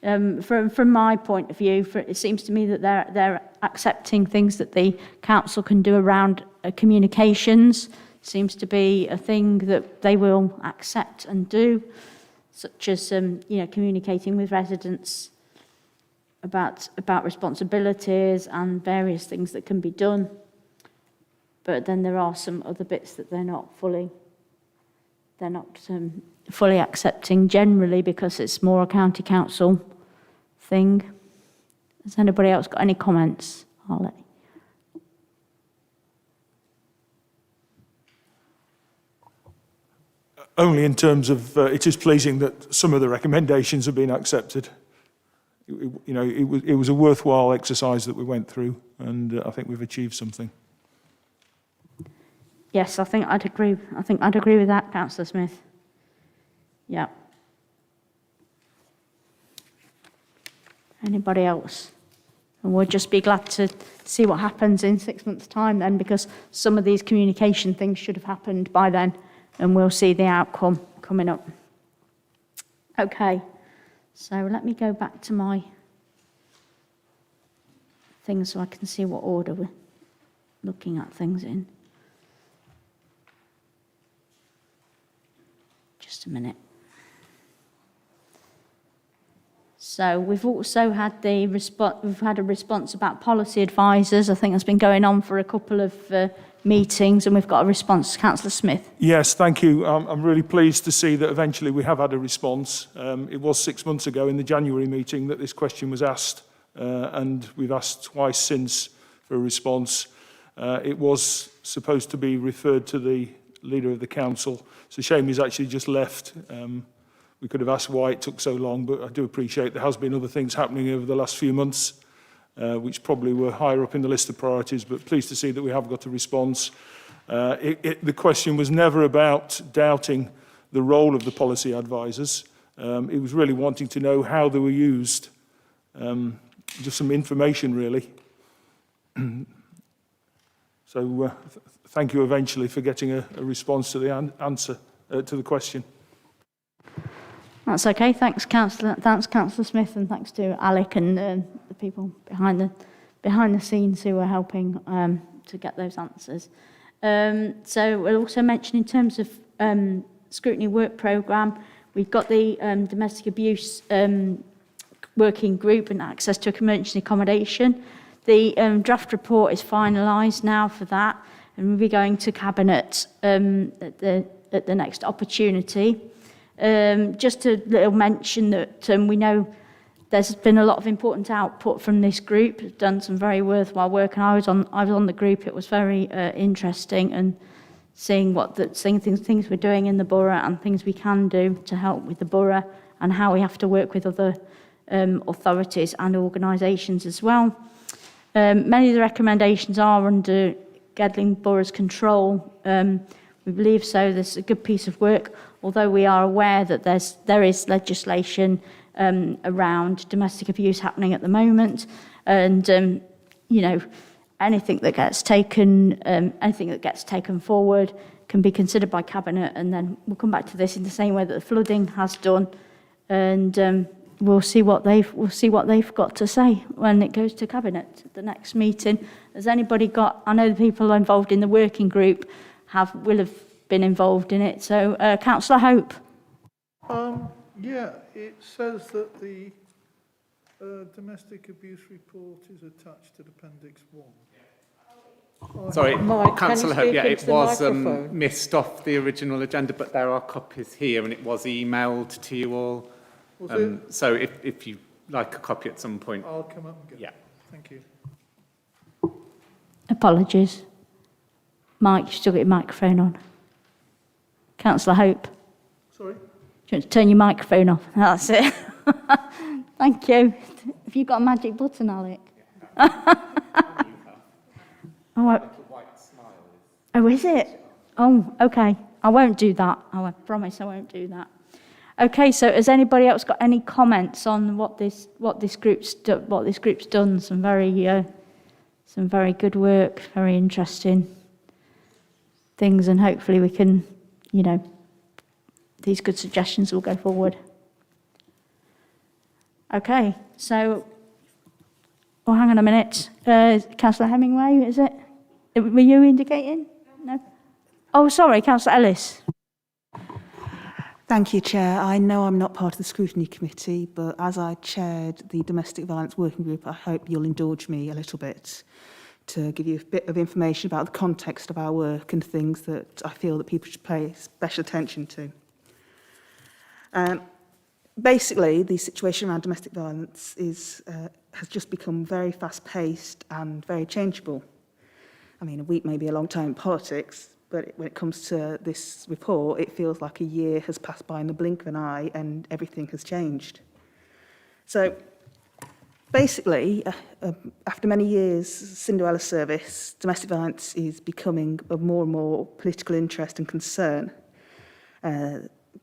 From my point of view, it seems to me that they're accepting things that the council can do around communications. Seems to be a thing that they will accept and do, such as communicating with residents about responsibilities and various things that can be done. But then there are some other bits that they're not fully accepting generally, because it's more a county council thing. Has anybody else got any comments? Harley? Only in terms of it is pleasing that some of the recommendations have been accepted. It was a worthwhile exercise that we went through, and I think we've achieved something. Yes, I think I'd agree with that, Councillor Smith. Yeah. Anybody else? And we'll just be glad to see what happens in 6 months' time then, because some of these communication things should have happened by then, and we'll see the outcome coming up. Okay, so let me go back to my thing so I can see what order we're looking at things in. Just a minute. So we've also had a response about policy advisors. I think that's been going on for a couple of meetings, and we've got a response. Councillor Smith. Yes, thank you. I'm really pleased to see that eventually we have had a response. It was 6 months ago in the January meeting that this question was asked, and we've asked twice since for a response. It was supposed to be referred to the leader of the council. It's a shame he's actually just left. We could have asked why it took so long, but I do appreciate there has been other things happening over the last few months, which probably were higher up in the list of priorities, but pleased to see that we have got a response. The question was never about doubting the role of the policy advisors. It was really wanting to know how they were used. Just some information, really. So thank you eventually for getting a response to the answer to the question. That's okay. Thanks, Councillor Smith, and thanks to Alec and the people behind the scenes who are helping to get those answers. So we'll also mention in terms of scrutiny work programme, we've got the domestic abuse working group and access to emergency accommodation. The draft report is finalised now for that, and we'll be going to Cabinet at the next opportunity. Just a little mention that we know there's been a lot of important output from this group. It's done some very worthwhile work, and I was on the group. It was very interesting, and seeing things we're doing in the borough and things we can do to help with the borough, and how we have to work with other authorities and organisations as well. Many of the recommendations are under Gedling Borough's control. We believe so. There's a good piece of work, although we are aware that there is legislation around domestic abuse happening at the moment, and anything that gets taken forward can be considered by Cabinet, and then we'll come back to this in the same way that the flooding has done, and we'll see what they've got to say when it goes to Cabinet at the next meeting. Has anybody got? I know the people involved in the working group will have been involved in it. So, Councillor Hope. Yeah, it says that the domestic abuse report is attached to Appendix 1. Sorry, Mike, Councillor can you Hope, yeah, speak it into the was microphone? missed off the original agenda, but there are copies here and it was emailed to you all. Was it? So if you like a copy at some point. I'll come up and get Yeah. it. Thank you. Apologies. Mike, you've still got your microphone on. Councillor Hope. Sorry? Do you want to turn your microphone off? That's it. Thank you. Have you got a magic button, Alec? Oh, is it? Oh, okay. I won't do that. I promise I won't do that. Okay, so has anybody else got any comments on what this group's done? Some very good work, very interesting things, and hopefully we can, these good suggestions will go forward. Okay, so, hang on a minute. Councillor Hemingway, is it? Were you indicating? No? Oh, sorry, Councillor Ellis. Thank you, Chair. I know I'm not part of the Scrutiny Committee, but as I chaired the Domestic Violence Working Group, I hope you'll indulge me a little bit to give you a bit of information about the context of our work and things that I feel that people should pay special attention to. Basically, the situation around domestic violence has just become very fast-paced and very changeable. I mean, a week may be a long time in politics, but when it comes to this report, it feels like a year has passed by in the blink of an eye and everything has changed. So, basically, after many years' Cinderella service, domestic violence is becoming of more and more political interest and concern.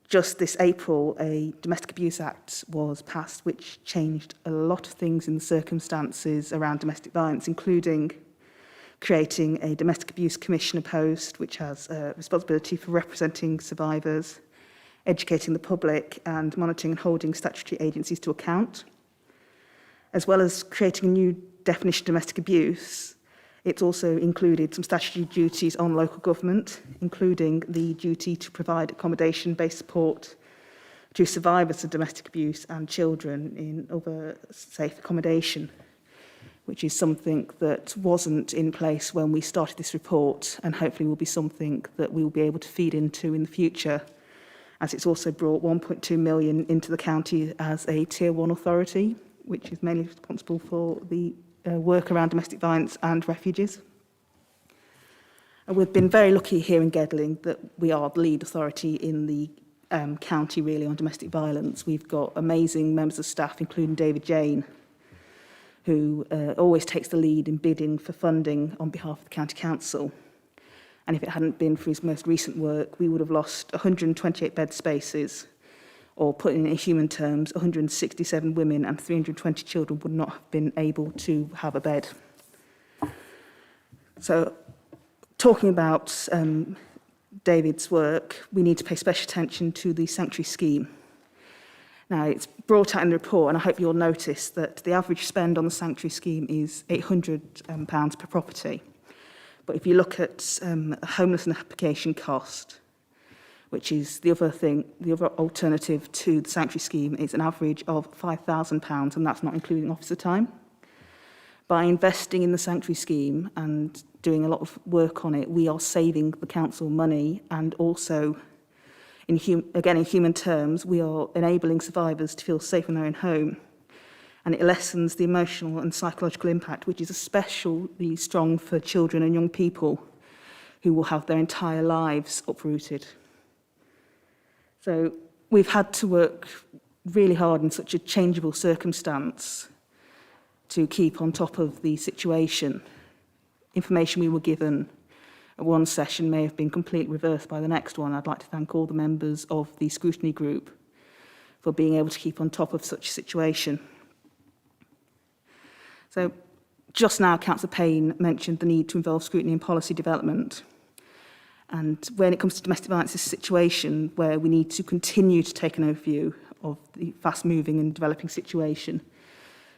Just this April, a Domestic Abuse Act was passed, which changed a lot of things in the circumstances around domestic violence, including creating a Domestic Abuse Commissioner post, which has responsibility for representing survivors, educating the public, and monitoring and holding statutory agencies to account. As well as creating a new definition of domestic abuse, it's also included some statutory duties on local government, including the duty to provide accommodation-based support to survivors of domestic abuse and children in other safe accommodation, which is something that wasn't in place when we started this report, and hopefully will be something that we will be able to feed into in the future, as it's also brought 1.2 million into the county as a Tier 1 authority, which is mainly responsible for the work around domestic violence and refugees. And we've been very lucky here in Gedling that we are the lead authority in the county really on domestic violence. We've got amazing members of staff, including David Jane, who always takes the lead in bidding for funding on behalf of the County Council. And if it hadn't been for his most recent work, we would have lost 128 bed spaces, or put in human terms, 167 women and 320 children would not have been able to have a bed. So, talking about David's work, we need to pay special attention to the sanctuary scheme. Now, it's brought out in the report, and I hope you'll notice that the average spend on the sanctuary scheme is £800 per property. But if you look at homelessness application cost, which is the other alternative to the sanctuary scheme, is an average of £5,000, and that's not including officer time. By investing in the sanctuary scheme and doing a lot of work on it, we are saving the council money, and also, in human terms, we are enabling survivors to feel safe in their own home. And it lessens the emotional and psychological impact, which is especially strong for children and young people who will have their entire lives uprooted. So we've had to work really hard in such a changeable circumstance to keep on top of the situation. Information we were given at one session may have been completely reversed by the next one. I'd like to thank all the members of the Scrutiny group for being able to keep on top of such a situation. So just now, Councillor Payne mentioned the need to involve scrutiny in policy development. And when it comes to domestic violence, it's a situation where we need to continue to take an overview of the fast-moving and developing situation.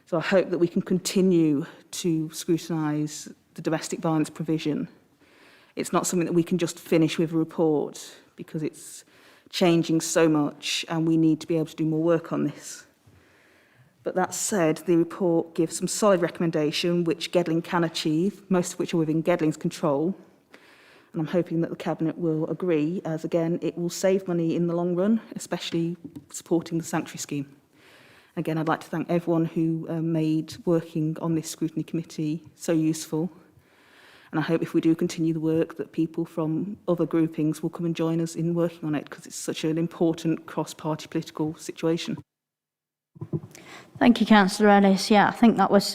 So I hope that we can continue to scrutinise the domestic violence provision. It's not something that we can just finish with a report because it's changing so much and we need to be able to do more work on this. But that said, the report gives some solid recommendation which Gedling can achieve, most of which are within Gedling's control. And I'm hoping that the Cabinet will agree, as again, it will save money in the long run, especially supporting the sanctuary scheme. Again, I'd like to thank everyone who made working on this scrutiny committee so useful. And I hope if we do continue the work that people from other groupings will come and join us in working on it because it's such an important cross-party political situation. Thank you, Councillor Ellis. Yeah, I think that was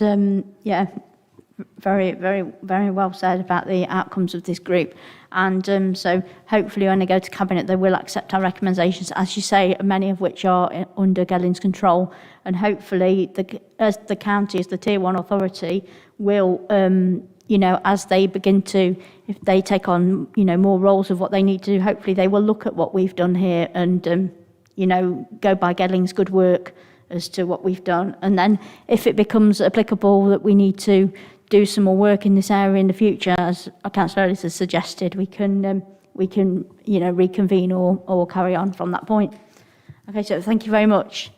very, very, very well said about the outcomes of this group. And so hopefully when they go to Cabinet, they will accept our recommendations, as you say, many of which are under Gedling's control. And hopefully, as the county, as the Tier 1 authority, will, as they begin to, if they take on, more roles of what they need to do, hopefully they will look at what we've done here and, go by Gedling's good work as to what we've done. And then if it becomes applicable that we need to do some more work in this area in the future, as Councillor Ellis has suggested, we can reconvene or carry on from that point. Okay, so thank you very much.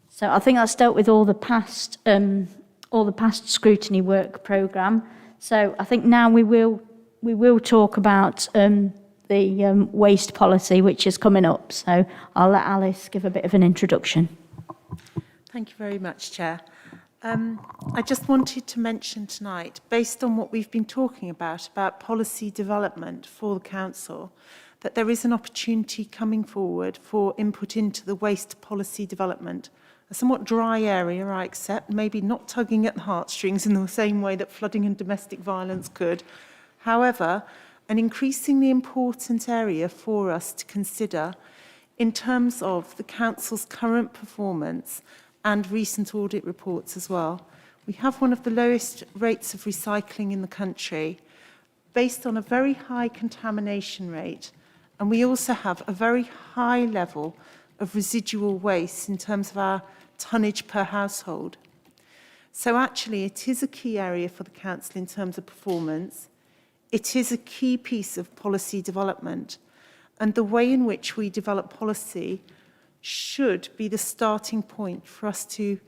So I think that's dealt with all the past scrutiny work programme. So I think now we will talk about the waste policy, which is coming up. So I'll let Alice give a bit of an introduction. Thank you very much, Chair. I just wanted to mention tonight, based on what we've been talking about policy development for the Council, that there is an opportunity coming forward for input into the waste policy development. A somewhat dry area, I accept, maybe not tugging at the heartstrings in the same way that flooding and domestic violence could. However, an increasingly important area for us to consider in terms of the Council's current performance and recent audit reports as well. We have one of the lowest rates of recycling in the country, based on a very high contamination rate, and we also have a very high level of residual waste in terms of our tonnage per household. So actually, it is a key area for the Council in terms of performance. It is a key piece of policy development, and the way in which we develop policy should be the starting point for us to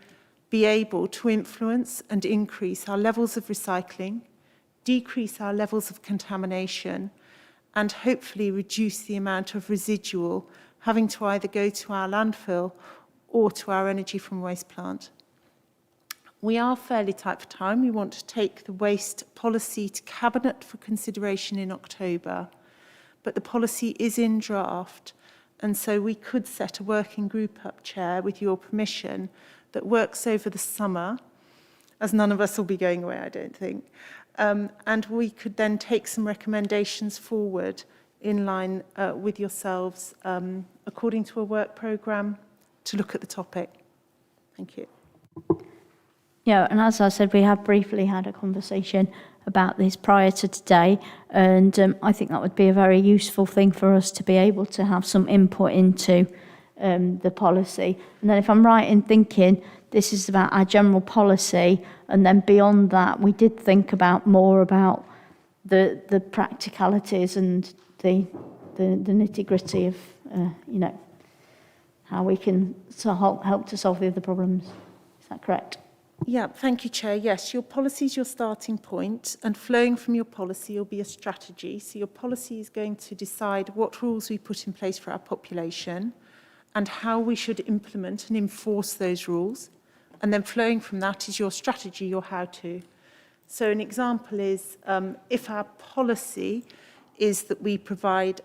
be able to influence and increase our levels of recycling, decrease our levels of contamination, and hopefully reduce the amount of residual having to either go to our landfill or to our energy from waste plant. We are fairly tight for time. We want to take the waste policy to Cabinet for consideration in October, but the policy is in draft. And so we could set a working group up, Chair, with your permission, that works over the summer, as none of us will be going away, I don't think. And we could then take some recommendations forward in line with yourselves, according to a work programme, to look at the topic. Thank you. Yeah, and as I said, we have briefly had a conversation about this prior to today, and I think that would be a very useful thing for us to be able to have some input into the policy. And then if I'm right in thinking, this is about our general policy, and then beyond that, we did think about more about the practicalities and the nitty-gritty of, how we can help to solve the other problems. Is that correct? Yeah, thank you, Chair. Yes, your policy is your starting point, and flowing from your policy will be a strategy. So your policy is going to decide what rules we put in place for our population and how we should implement and enforce those rules. And then flowing from that is your strategy, your how-to. So an example is if our policy is that we provide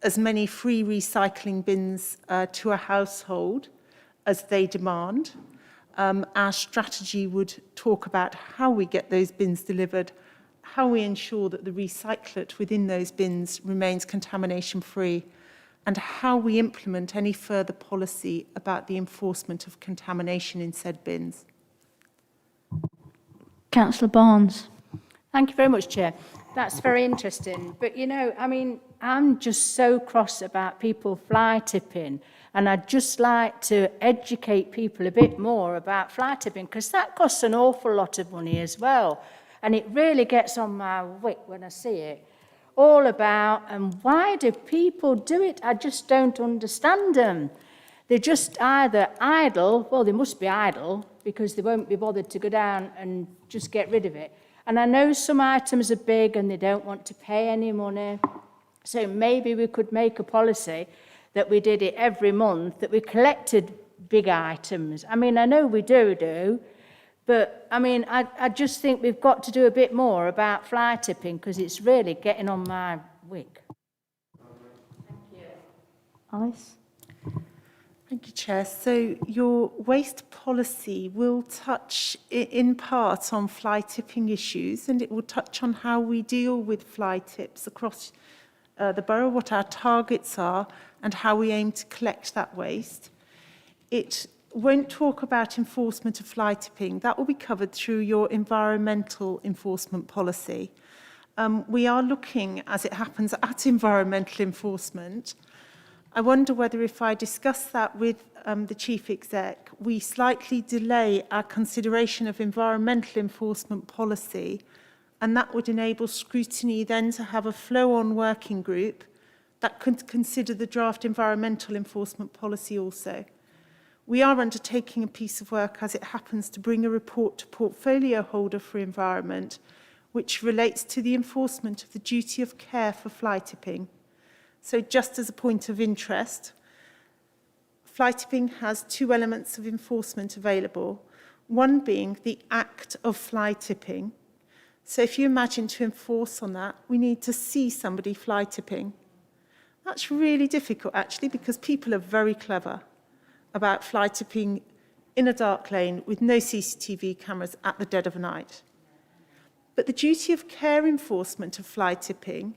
as many free recycling bins to a household as they demand. Our strategy would talk about how we get those bins delivered, how we ensure that the recyclate within those bins remains contamination-free, and how we implement any further policy about the enforcement of contamination in said bins. Councillor Barnes. Thank you very much, Chair. That's very interesting. But, you know, I mean, I'm just so cross about people fly tipping, and I'd just like to educate people a bit more about fly tipping, because that costs an awful lot of money as well. And it really gets on my wick when I see it. All about, and why do people do it? I just don't understand them. They're just either idle, well, they must be idle, because they won't be bothered to go down and just get rid of it. And I know some items are big and they don't want to pay any money. So maybe we could make a policy that we did it every month, that we collected big items. I mean, I know we do, but I mean, I just think we've got to do a bit more about fly tipping, because it's really getting on my wick. Thank you. Alice? Thank you, Chair. So your waste policy will touch in part on fly tipping issues, and it will touch on how we deal with fly tips across the borough, what our targets are, and how we aim to collect that waste. It won't talk about enforcement of fly tipping. That will be covered through your environmental enforcement policy. We are looking, as it happens, at environmental enforcement. I wonder whether if I discuss that with the Chief Exec, we slightly delay our consideration of environmental enforcement policy, and that would enable Scrutiny then to have a flow-on working group that could consider the draft environmental enforcement policy also. We are undertaking a piece of work, as it happens, to bring a report to portfolio holder for environment, which relates to the enforcement of the duty of care for fly tipping. So just as a point of interest, fly tipping has two elements of enforcement available, one being the act of fly tipping. So if you imagine to enforce on that, we need to see somebody fly tipping. That's really difficult, actually, because people are very clever about fly tipping in a dark lane with no CCTV cameras at the dead of night. But the duty of care enforcement of fly tipping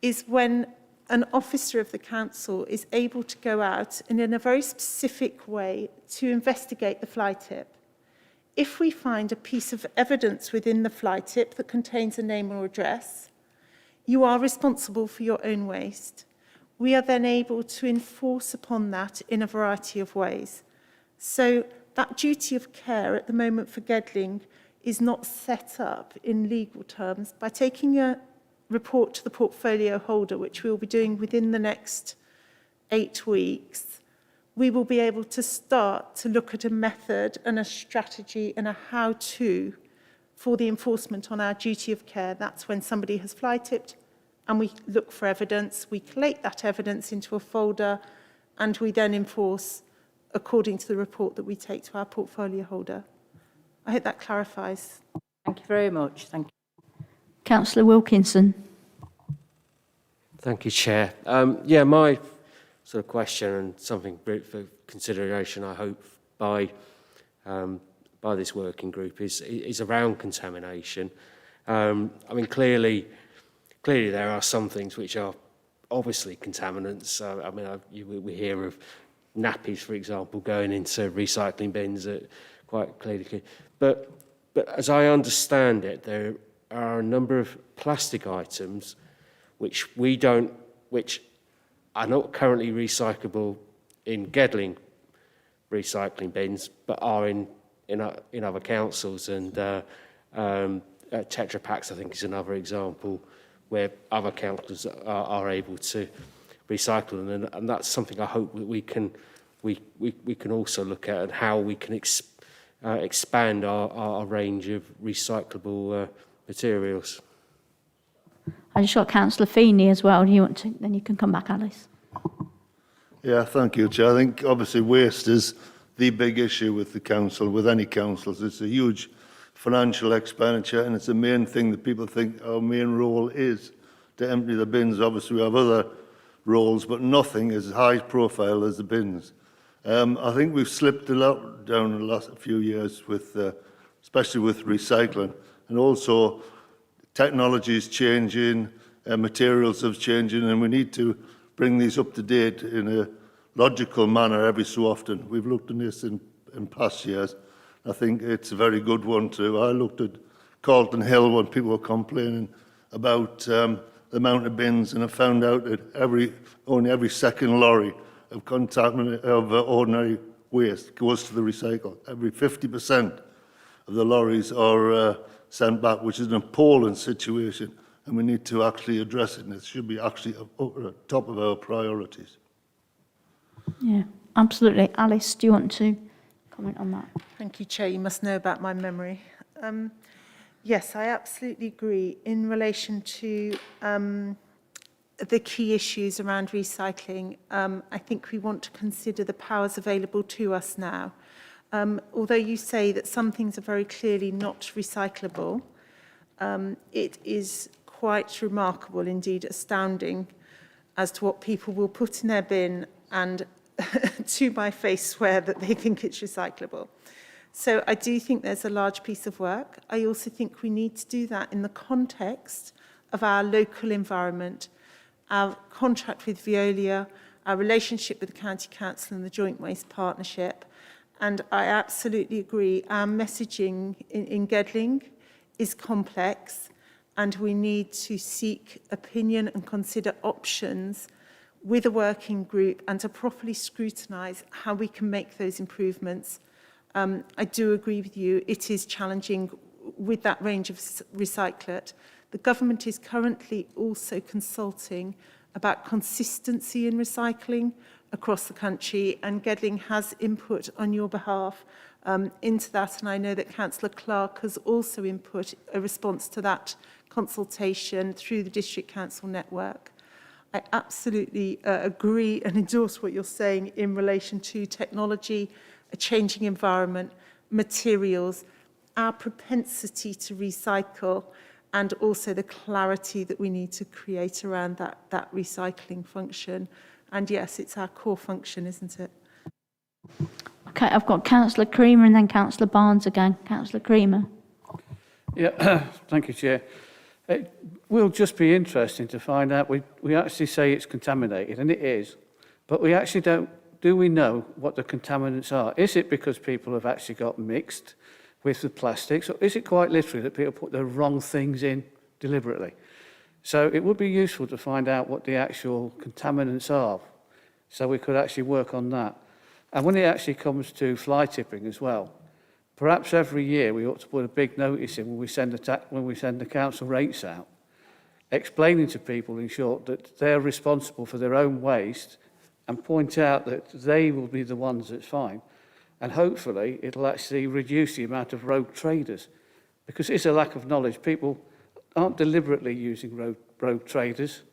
is when an officer of the council is able to go out and in a very specific way to investigate the fly tip. If we find a piece of evidence within the fly tip that contains a name or address, you are responsible for your own waste. We are then able to enforce upon that in a variety of ways. So that duty of care at the moment for Gedling is not set up in legal terms. By taking a report to the portfolio holder, which we'll be doing within the next 8 weeks, we will be able to start to look at a method and a strategy and a how-to for the enforcement on our duty of care. That's when somebody has fly tipped and we look for evidence, we collate that evidence into a folder, and we then enforce according to the report that we take to our portfolio holder. I hope that clarifies. Thank you very much. Thank you. Councillor Wilkinson. Thank you, Chair. Yeah, my sort of question, and something for consideration, I hope, by this working group is around contamination. I mean, clearly there are some things which are obviously contaminants. I mean, we hear of nappies, for example, going into recycling bins quite clearly. But as I understand it, there are a number of plastic items which are not currently recyclable in Gedling recycling bins, but are in other councils. And Tetra Paks, I think, is another example where other councils are able to recycle them, and that's something I hope that we can also look at, and how we can expand our range of recyclable materials. I just got Councillor Feeney as well. You want to? Then you can come back, Alice. Yeah, thank you, Chair. I think obviously waste is the big issue with the council, with any councils. It's a huge financial expenditure, and it's the main thing that people think our main role is to empty the bins. Obviously, we have other roles, but nothing as high profile as the bins. I think we've slipped a lot down in the last few years, with, especially with recycling, and also technology is changing, materials are changing, and we need to bring these up to date in a logical manner every so often. We've looked at this in past years. I think it's a very good one too. I looked at Carlton Hill when people were complaining about the amount of bins, and I found out that only every second lorry of ordinary waste goes to the recycle. Every 50% of the lorries are sent back, which is an appalling situation, and we need to actually address it, and it should be actually at the top of our priorities. Yeah, absolutely. Alice, do you want to comment on that? Thank you, Chair. You must know about my memory. Yes, I absolutely agree. In relation to the key issues around recycling, I think we want to consider the powers available to us now. Although you say that some things are very clearly not recyclable, it is quite remarkable, indeed astounding, as to what people will put in their bin and to my face swear that they think it's recyclable. So I do think there's a large piece of work. I also think we need to do that in the context of our local environment, our contract with Veolia, our relationship with the County Council and the Joint Waste Partnership. And I absolutely agree, our messaging in Gedling is complex, and we need to seek opinion and consider options with a working group and to properly scrutinise how we can make those improvements. I do agree with you, it is challenging with that range of recyclate. The government is currently also consulting about consistency in recycling across the country, and Gedling has input on your behalf into that, and I know that Councillor Clark has also input a response to that consultation through the District Council network. I absolutely agree and endorse what you're saying in relation to technology, a changing environment, materials, our propensity to recycle, and also the clarity that we need to create around that recycling function. And yes, it's our core function, isn't it? Okay, I've got Councillor Creamer and then Councillor Barnes again. Councillor Creamer. Yeah, thank you, Chair. It will just be interesting to find out, we actually say it's contaminated, and it is, but we actually do we know what the contaminants are? Is it because people have actually got mixed with the plastics, or is it quite literally that people put the wrong things in deliberately? So it would be useful to find out what the actual contaminants are, so we could actually work on that. And when it actually comes to fly tipping as well, perhaps every year we ought to put a big notice in when we send the council rates out, explaining to people in short that they're responsible for their own waste, and point out that they will be the ones that's fine. And hopefully it'll actually reduce the amount of rogue traders, because it's a lack of knowledge. People aren't deliberately using rogue traders,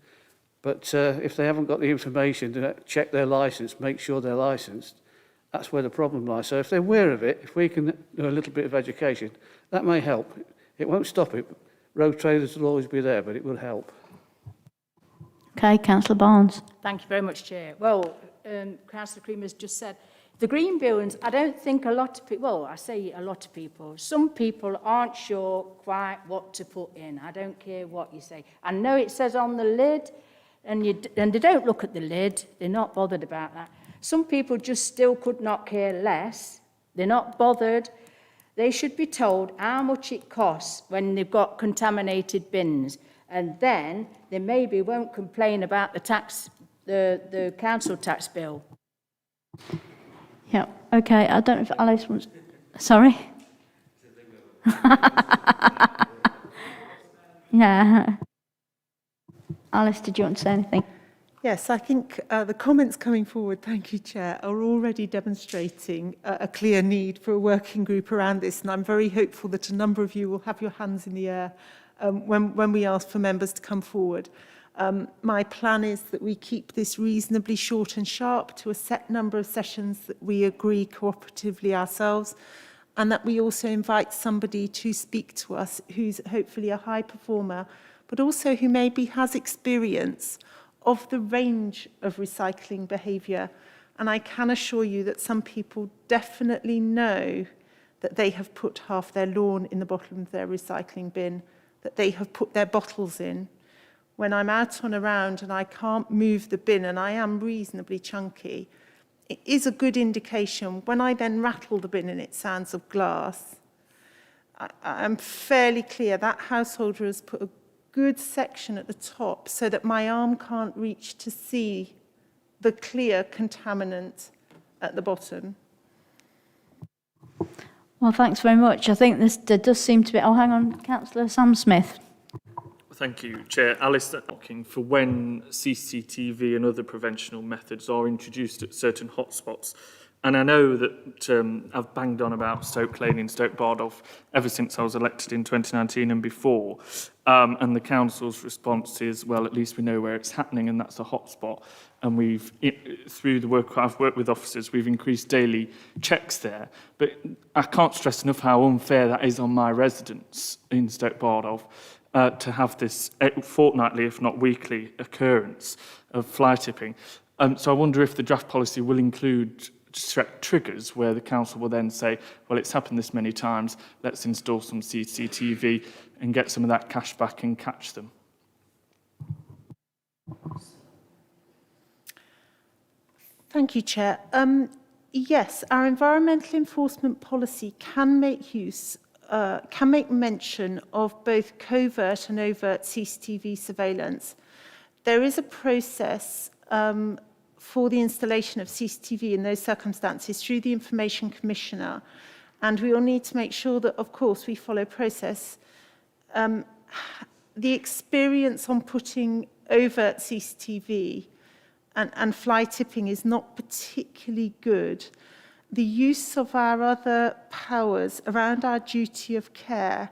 but if they haven't got the information to check their licence, make sure they're licensed, that's where the problem lies. So if they're aware of it, if we can do a little bit of education, that may help. It won't stop it. Rogue traders will always be there, but it will help. Okay, Councillor Barnes. Thank you very much, Chair. Well, Councillor Creamer has just said, the green bins, I don't think a lot of people, well, I say a lot of people, some people aren't sure quite what to put in. I don't care what you say. I know it says on the lid, and they don't look at the lid. They're not bothered about that. Some people just still could not care less. They're not bothered. They should be told how much it costs when they've got contaminated bins, and then they maybe won't complain about the council tax bill. Yeah, okay, I don't know if Alice wants... Sorry? Yeah. Alice, did you want to say anything? Yes, I think the comments coming forward, thank you, Chair, are already demonstrating a clear need for a working group around this, and I'm very hopeful that a number of you will have your hands in the air when we ask for members to come forward. My plan is that we keep this reasonably short and sharp to a set number of sessions that we agree cooperatively ourselves, and that we also invite somebody to speak to us who's hopefully a high performer, but also who maybe has experience of the range of recycling behaviour. And I can assure you that some people definitely know that they have put half their lawn in the bottom of their recycling bin, that they have put their bottles in. When I'm out on a round and I can't move the bin and I am reasonably chunky, it is a good indication. When I then rattle the bin and it sounds of glass, I'm fairly clear that householder has put a good section at the top so that my arm can't reach to see the clear contaminant at the bottom. Well, thanks very much. I think there does seem to be... Oh, hang on, Councillor Sam Smith. Thank you, Chair. Alice, looking for when CCTV and other preventional methods are introduced at certain hotspots. And I know that I've banged on about Stoke Lane in Stoke Bardolph ever since I was elected in 2019 and before. And the council's response is, well, at least we know where it's happening, and that's a hotspot. And we've, through the work I've worked with officers, we've increased daily checks there. But I can't stress enough how unfair that is on my residents in Stoke Bardolph. To have this fortnightly, if not weekly, occurrence of fly tipping. So I wonder if the draft policy will include triggers where the council will then say, well, it's happened this many times, let's install some CCTV and get some of that cash back and catch them. Thank you, Chair. Yes, our environmental enforcement policy can make mention of both covert and overt CCTV surveillance. There is a process for the installation of CCTV in those circumstances through the Information Commissioner, and we will need to make sure that, of course, we follow process. The experience on putting overt CCTV and fly tipping is not particularly good. The use of our other powers around our duty of care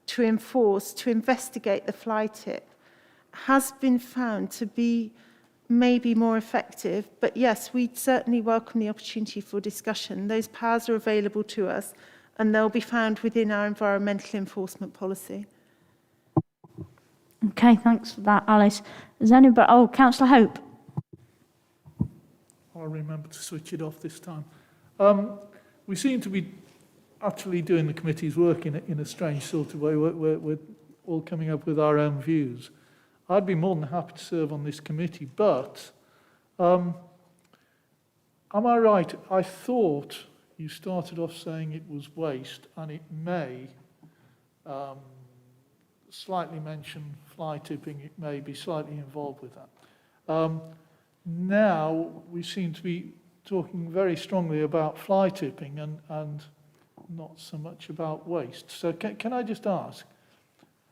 to enforce, to investigate the fly tip has been found to be maybe more effective. But yes, we certainly welcome the opportunity for discussion. Those powers are available to us and they'll be found within our environmental enforcement policy. Okay, thanks for that, Alice. Is anybody... Oh, Councillor Hope. I'll remember to switch it off this time. We seem to be actually doing the committee's work in a strange sort of way. We're all coming up with our own views. I'd be more than happy to serve on this committee, but am I right? I thought you started off saying it was waste, and it may slightly mention fly tipping. It may be slightly involved with that. Now we seem to be talking very strongly about fly tipping and not so much about waste. So can I just ask,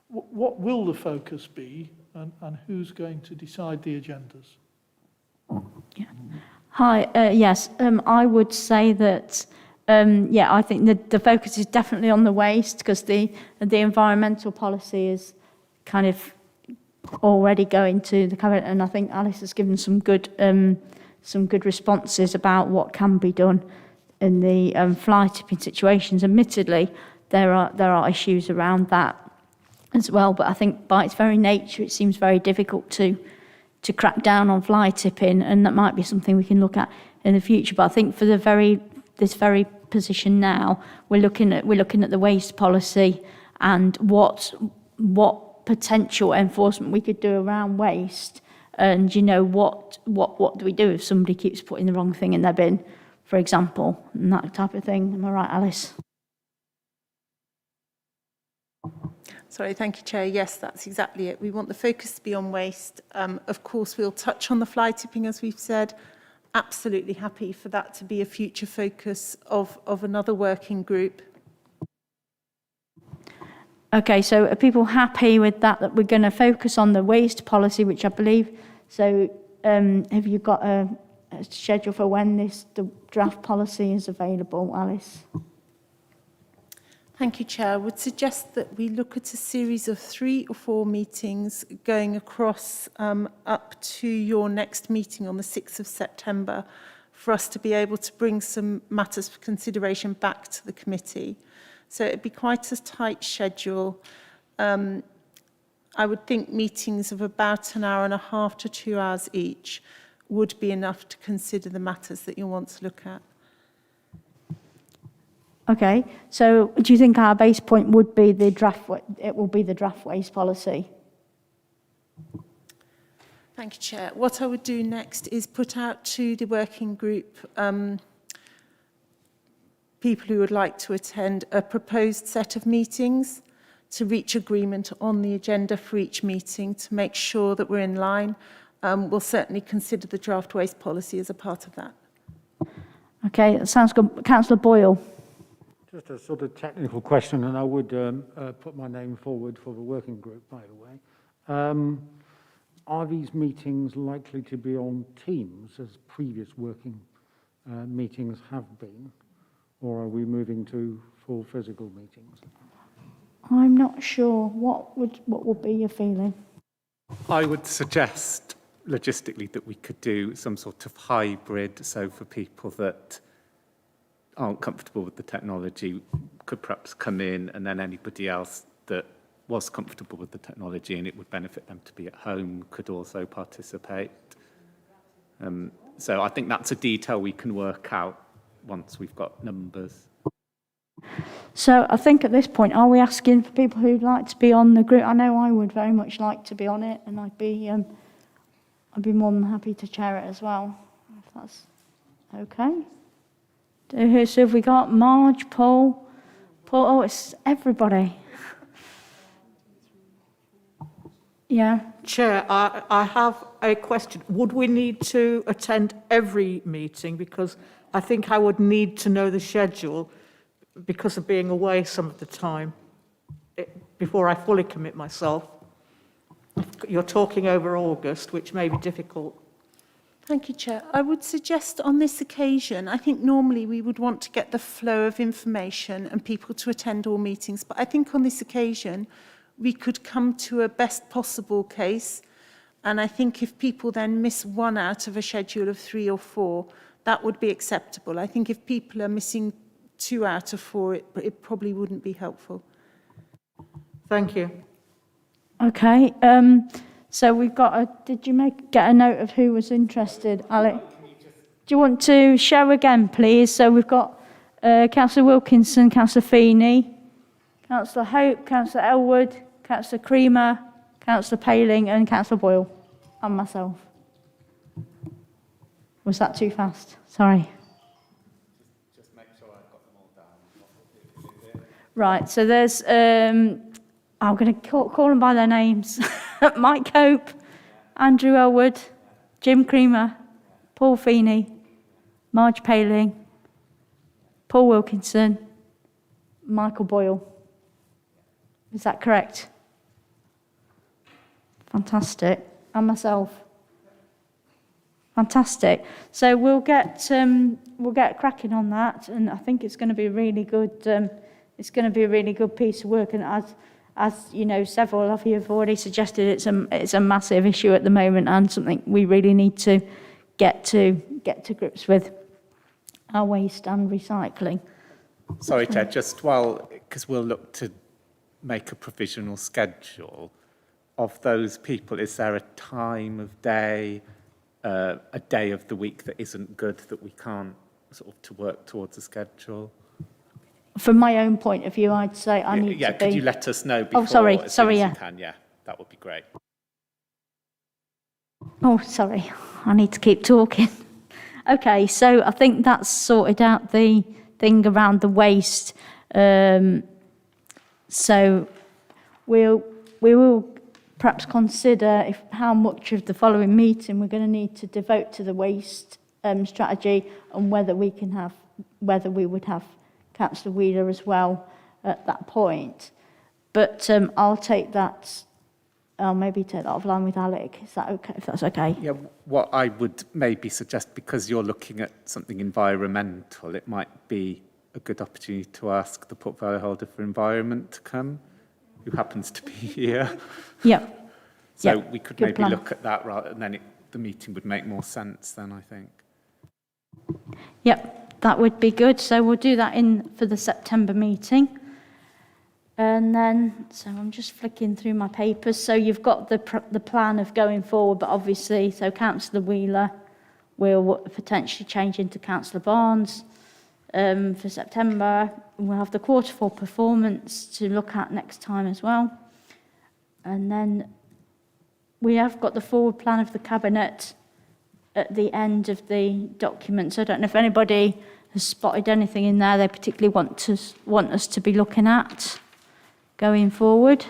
what will the focus be and who's going to decide the agendas? Yeah. Hi, yes, I would say that, I think the focus is definitely on the waste because the environmental policy is kind of already going to the cabinet, and I think Alice has given some good responses about what can be done in the fly tipping situations. Admittedly, there are issues around that as well, but I think by its very nature, it seems very difficult to crack down on fly tipping, and that might be something we can look at in the future. But I think for this very position now, we're looking at the waste policy and what potential enforcement we could do around waste, and what do we do if somebody keeps putting the wrong thing in their bin, for example, and that type of thing. Am I right, Alice? Sorry, thank you, Chair. Yes, that's exactly it. We want the focus to be on waste. Of course, we'll touch on the fly tipping, as we've said. Absolutely happy for that to be a future focus of another working group. Okay, so are people happy with that we're going to focus on the waste policy, which I believe, so have you got a schedule for when the draft policy is available, Alice? Thank you, Chair. I would suggest that we look at a series of 3 or 4 meetings going across up to your next meeting on the 6th of September for us to be able to bring some matters for consideration back to the committee. So it'd be quite a tight schedule. I would think meetings of about an hour and a half to 2 hours each would be enough to consider the matters that you want to look at. Okay, so do you think our base point would be the draft, it will be the draft waste policy? Thank you, Chair. What I would do next is put out to the working group people who would like to attend a proposed set of meetings to reach agreement on the agenda for each meeting to make sure that we're in line. We'll certainly consider the draft waste policy as a part of that. Okay, that sounds good. Councillor Boyle. Just a sort of technical question, and I would put my name forward for the working group, by the way. Are these meetings likely to be on Teams, as previous working meetings have been, or are we moving to full physical meetings? I'm not sure. What would be your feeling? I would suggest logistically that we could do some sort of hybrid, so for people that aren't comfortable with the technology could perhaps come in, and then anybody else that was comfortable with the technology and it would benefit them to be at home could also participate. So I think that's a detail we can work out once we've got numbers. So I think at this point, are we asking for people who'd like to be on the group? I know I would very much like to be on it, and I'd be more than happy to chair it as well, if that's okay. So have we got Marge, Paul? Oh, it's everybody. Yeah. Chair, I have a question. Would we need to attend every meeting? Because I think I would need to know the schedule because of being away some of the time before I fully commit myself. You're talking over August, which may be difficult. Thank you, Chair. I would suggest on this occasion, I think normally we would want to get the flow of information and people to attend all meetings, but I think on this occasion we could come to a best possible case, and I think if people then miss one out of a schedule of 3 or 4, that would be acceptable. I think if people are missing 2 out of 4, it probably wouldn't be helpful. Thank you. Okay. So we've got did you get a note of who was interested, Alec? Do you want to show again, please? So we've got Councillor Wilkinson, Councillor Feeney, Councillor Hope, Councillor Elwood, Councillor Creamer, Councillor Paling and Councillor Boyle, and myself. Was that too fast? Sorry. Just make sure I've got them all down. Right, so there's, I'm going to call them by their names. Mike Hope, Andrew Elwood, Jim Creamer, Paul Feeney, Marge Paling, Paul Wilkinson, Michael Boyle. Is that correct? Fantastic. And myself. Fantastic. So we'll get cracking on that, and I think it's going to be a really good. It's going to be a really good piece of work, and as you know, several of you have already suggested, it's a massive issue at the moment, and something we really need to get to grips with. Our waste and recycling. Sorry, Chair, just because we'll look to make a provisional schedule of those people. Is there a time of day, a day of the week that isn't good that we can't sort of to work towards a schedule? From my own point of view, I'd say I need to be... Yeah, could you let us know before? Oh, sorry, as soon as yeah. you can, yeah, that would be great. Oh, sorry, I need to keep talking. Okay, so I think that's sorted out the thing around the waste. So we will perhaps consider how much of the following meeting we're going to need to devote to the waste strategy, and whether we would have Councillor Wheeler as well at that point. But I'll take that. I'll maybe take that offline with Alec. Is that okay? If that's okay. Yeah, what I would maybe suggest, because you're looking at something environmental, it might be a good opportunity to ask the portfolio holder for environment to come, who happens to be here. Yeah. So yep. we could Good maybe plan. look at that, rather, and then the meeting would make more sense then, I think. Yep, that would be good. So we'll do that for the September meeting. And then, so I'm just flicking through my papers. So you've got the plan of going forward, but obviously, so Councillor Wheeler will potentially change into Councillor Barnes for September. We'll have the quarter four performance to look at next time as well. And then we have got the forward plan of the Cabinet at the end of the document. So I don't know if anybody has spotted anything in there they particularly want us to be looking at going forward.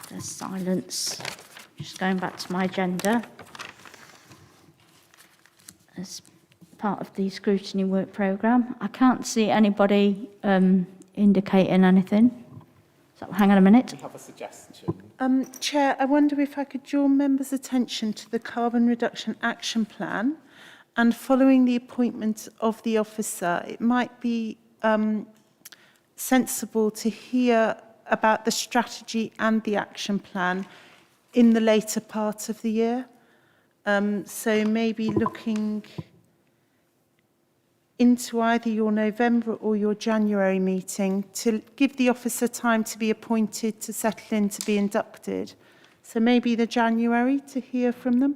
There's silence. Just going back to my agenda. As part of the scrutiny work programme, I can't see anybody indicating anything. So hang on a minute. We have a suggestion. Chair, I wonder if I could draw members' attention to the Carbon Reduction Action Plan, and following the appointment of the officer, it might be sensible to hear about the strategy and the action plan in the later part of the year. So maybe looking into either your November or your January meeting to give the officer time to be appointed, to settle in, to be inducted. So maybe the January to hear from them.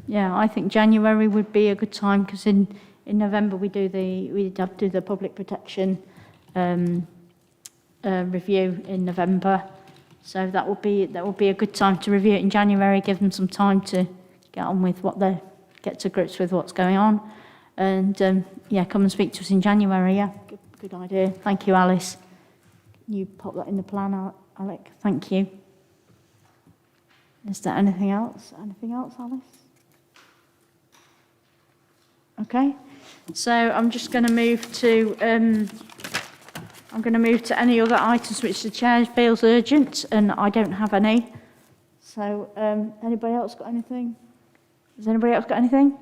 Yeah, I think January would be a good time because in November we do the public protection review in November. So that would be a good time to review it in January, give them some time to get on with get to grips with what's going on. And yeah, come and speak to us in January. Yeah, good idea. Thank you, Alice. You pop that in the plan, Alec. Thank you. Is there anything else? Anything else, Alice? Okay. So I'm just going to move to any other items which the chair feels urgent, and I don't have any. So anybody else got anything? Has anybody else got anything?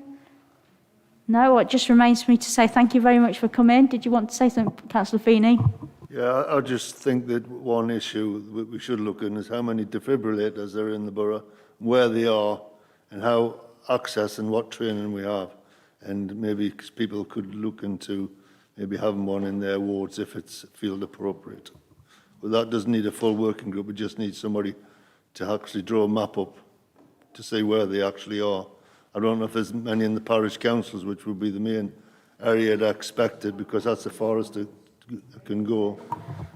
No, it just remains for me to say thank you very much for coming. Did you want to say something, Councillor Feeney? Yeah, I just think that one issue that we should look in is how many defibrillators are in the borough, where they are, and how access and what training we have. And maybe people could look into maybe having one in their wards if it's field appropriate. Well, that doesn't need a full working group. It just needs somebody to actually draw a map up to see where they actually are. I don't know if there's many in the parish councils, which would be the main area that I expected, because that's the farthest it can go.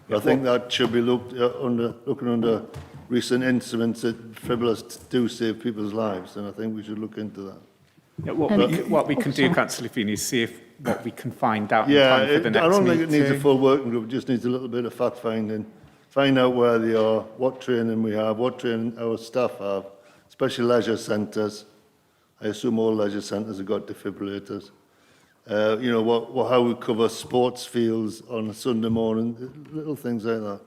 But I think that should be looking under recent incidents that defibrillators do save people's lives, and I think we should look into that. Yeah, what we can do, Councillor Feeney, is see what we can find out in time for the next meeting. I don't think it needs a full working group. It just needs a little bit of fact finding. Find out where they are, what training we have, what training our staff have, especially leisure centres. I assume all leisure centres have got defibrillators. You know, how we cover sports fields on a Sunday morning, little things like that.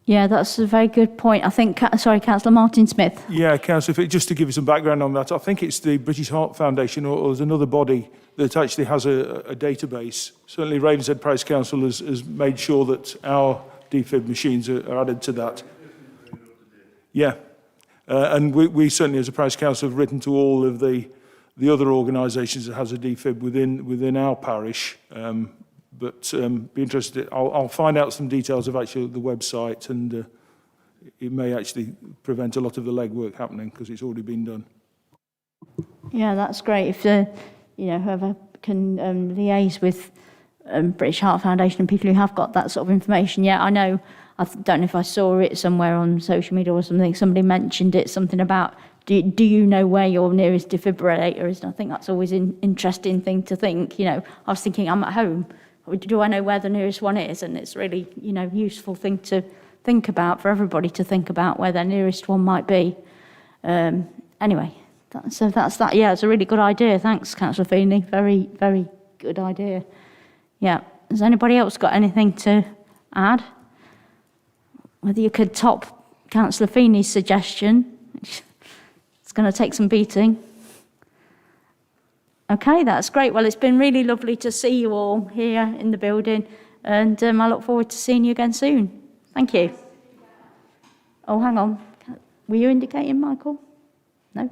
Yeah, that's a very good point. I think, sorry, Councillor Martin Smith. Yeah, Councillor, just to give you some background on that, I think it's the British Heart Foundation or there's another body that actually has a database. Certainly Ravenshead Parish Council has made sure that our defib machines are added to that. Yeah. And we certainly, as a parish council, have written to all of the other organisations that has a defib within our parish. But be interested. I'll find out some details of actually the website, and it may actually prevent a lot of the legwork happening because it's already been done. Yeah, that's great. If whoever can liaise with British Heart Foundation and people who have got that sort of information. Yeah, I know. I don't know if I saw it somewhere on social media or something. Somebody mentioned it, something about, do you know where your nearest defibrillator is? And I think that's always an interesting thing to think. You know, I was thinking, I'm at home. Do I know where the nearest one is? And it's really, useful thing to think about, for everybody to think about where their nearest one might be. Anyway, so that's that. Yeah, it's a really good idea. Thanks, Councillor Feeney. Very, very good idea. Yeah. Has anybody else got anything to add? Whether you could top Councillor Feeney's suggestion. It's going to take some beating. Okay, that's great. Well, it's been really lovely to see you all here in the building, and I look forward to seeing you again soon. Thank you. Oh, hang on. Were you indicating, Michael? No?